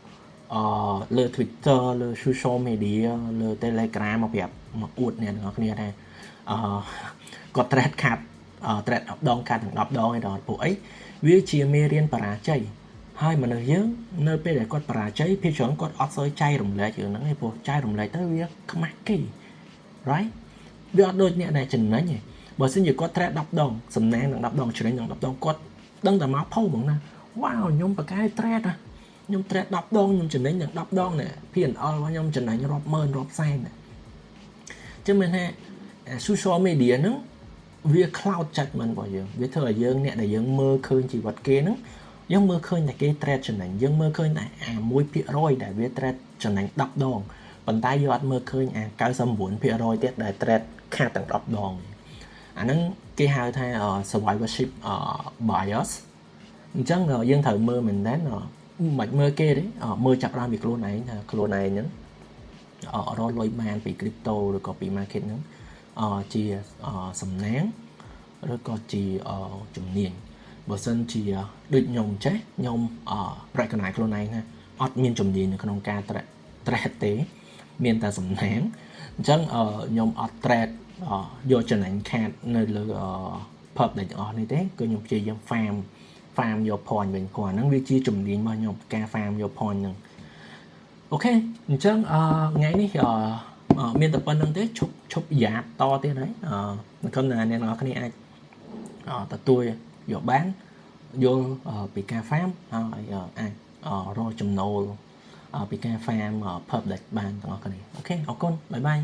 លើ Twitter លើ social media លើ Telegram មកប្រាប់មកអួតអ្នកទាំងអស់គ្នាថាគាត់ trade ខាត trade 10 ដងខាតទាំង10 ដងឯដល់ពួកអីវាជាមេរៀនបរាជ័យហើយមនុស្សយើងនៅពេលដែលគាត់បរាជ័យភាគច្រើនគាត់អត់សូវចែករំលែករឿងហ្នឹងទេព្រោះចែករំលែកទៅវាខ្មាស់គេ right វាអត់ដូចអ្នកដែលចំណេញទេបើសិនជាគាត់ trade 10 ដងសំណាងទាំង10 ដងចំណេញទាំង10 ដងគាត់ដឹងតែមកផុសហ្មងណាវ៉ាវខ្ញុំបកកែ trade ខ្ញុំ trade 10 ដងខ្ញុំចំណេញទាំង10 ដងនេះ P&L របស់ខ្ញុំចំណេញរាប់ម៉ឺនរាប់សែនចឹងមានថា social media ហ្នឹងវា cloud judgment របស់យើងវាធ្វើឲ្យយើងអ្នកដែលយើងមើលឃើញជីវិតគេហ្នឹងយើងមើលឃើញតែគេ trade ចំណេញយើងមើលឃើញតែ1% ដែលវា trade ចំណេញ10 ដងប៉ុន្តែយើងអត់មើលឃើញ99% ទៀតដែល trade ខាតទាំង10 ដងអាហ្នឹងគេហៅថា survivorship bias អញ្ចឹងយើងត្រូវមើលមែនតើមិនមើលគេទេមើលចាប់បានពីខ្លួនឯងថាខ្លួនឯងហ្នឹងរកលុយបានពី crypto ឬក៏ពី market ហ្នឹងជាសំណាងឬក៏ជាជំនាញ បើសិនជាដូចខ្ញុំចេះខ្ញុំrecognize ខ្លួនឯងណាអត់មានជំនាញនៅក្នុងការ trade ទេមានតែសំណាងអញ្ចឹងខ្ញុំអត់ trade យកចំណេញខាតនៅលើpub ដែលទាំងអស់នេះទេគឺខ្ញុំព្យាយាម farm យក point វិញគាត់ហ្នឹងវាជាជំនាញរបស់ខ្ញុំការ farm យក point ហ្នឹងអូខេអញ្ចឹងថ្ងៃនេះមានតែប៉ុណ្្នឹងទេឈប់យ៉ាតទៀតហើយសង្ឃឹមថាអ្នកនរគ្នាអាចទទួលយកបានយល់ពីការ farm ហើយអាចរកចំណូលពីការ farm public បានទាំងអស់គ្នាអូខេអរគុណបាយបាយ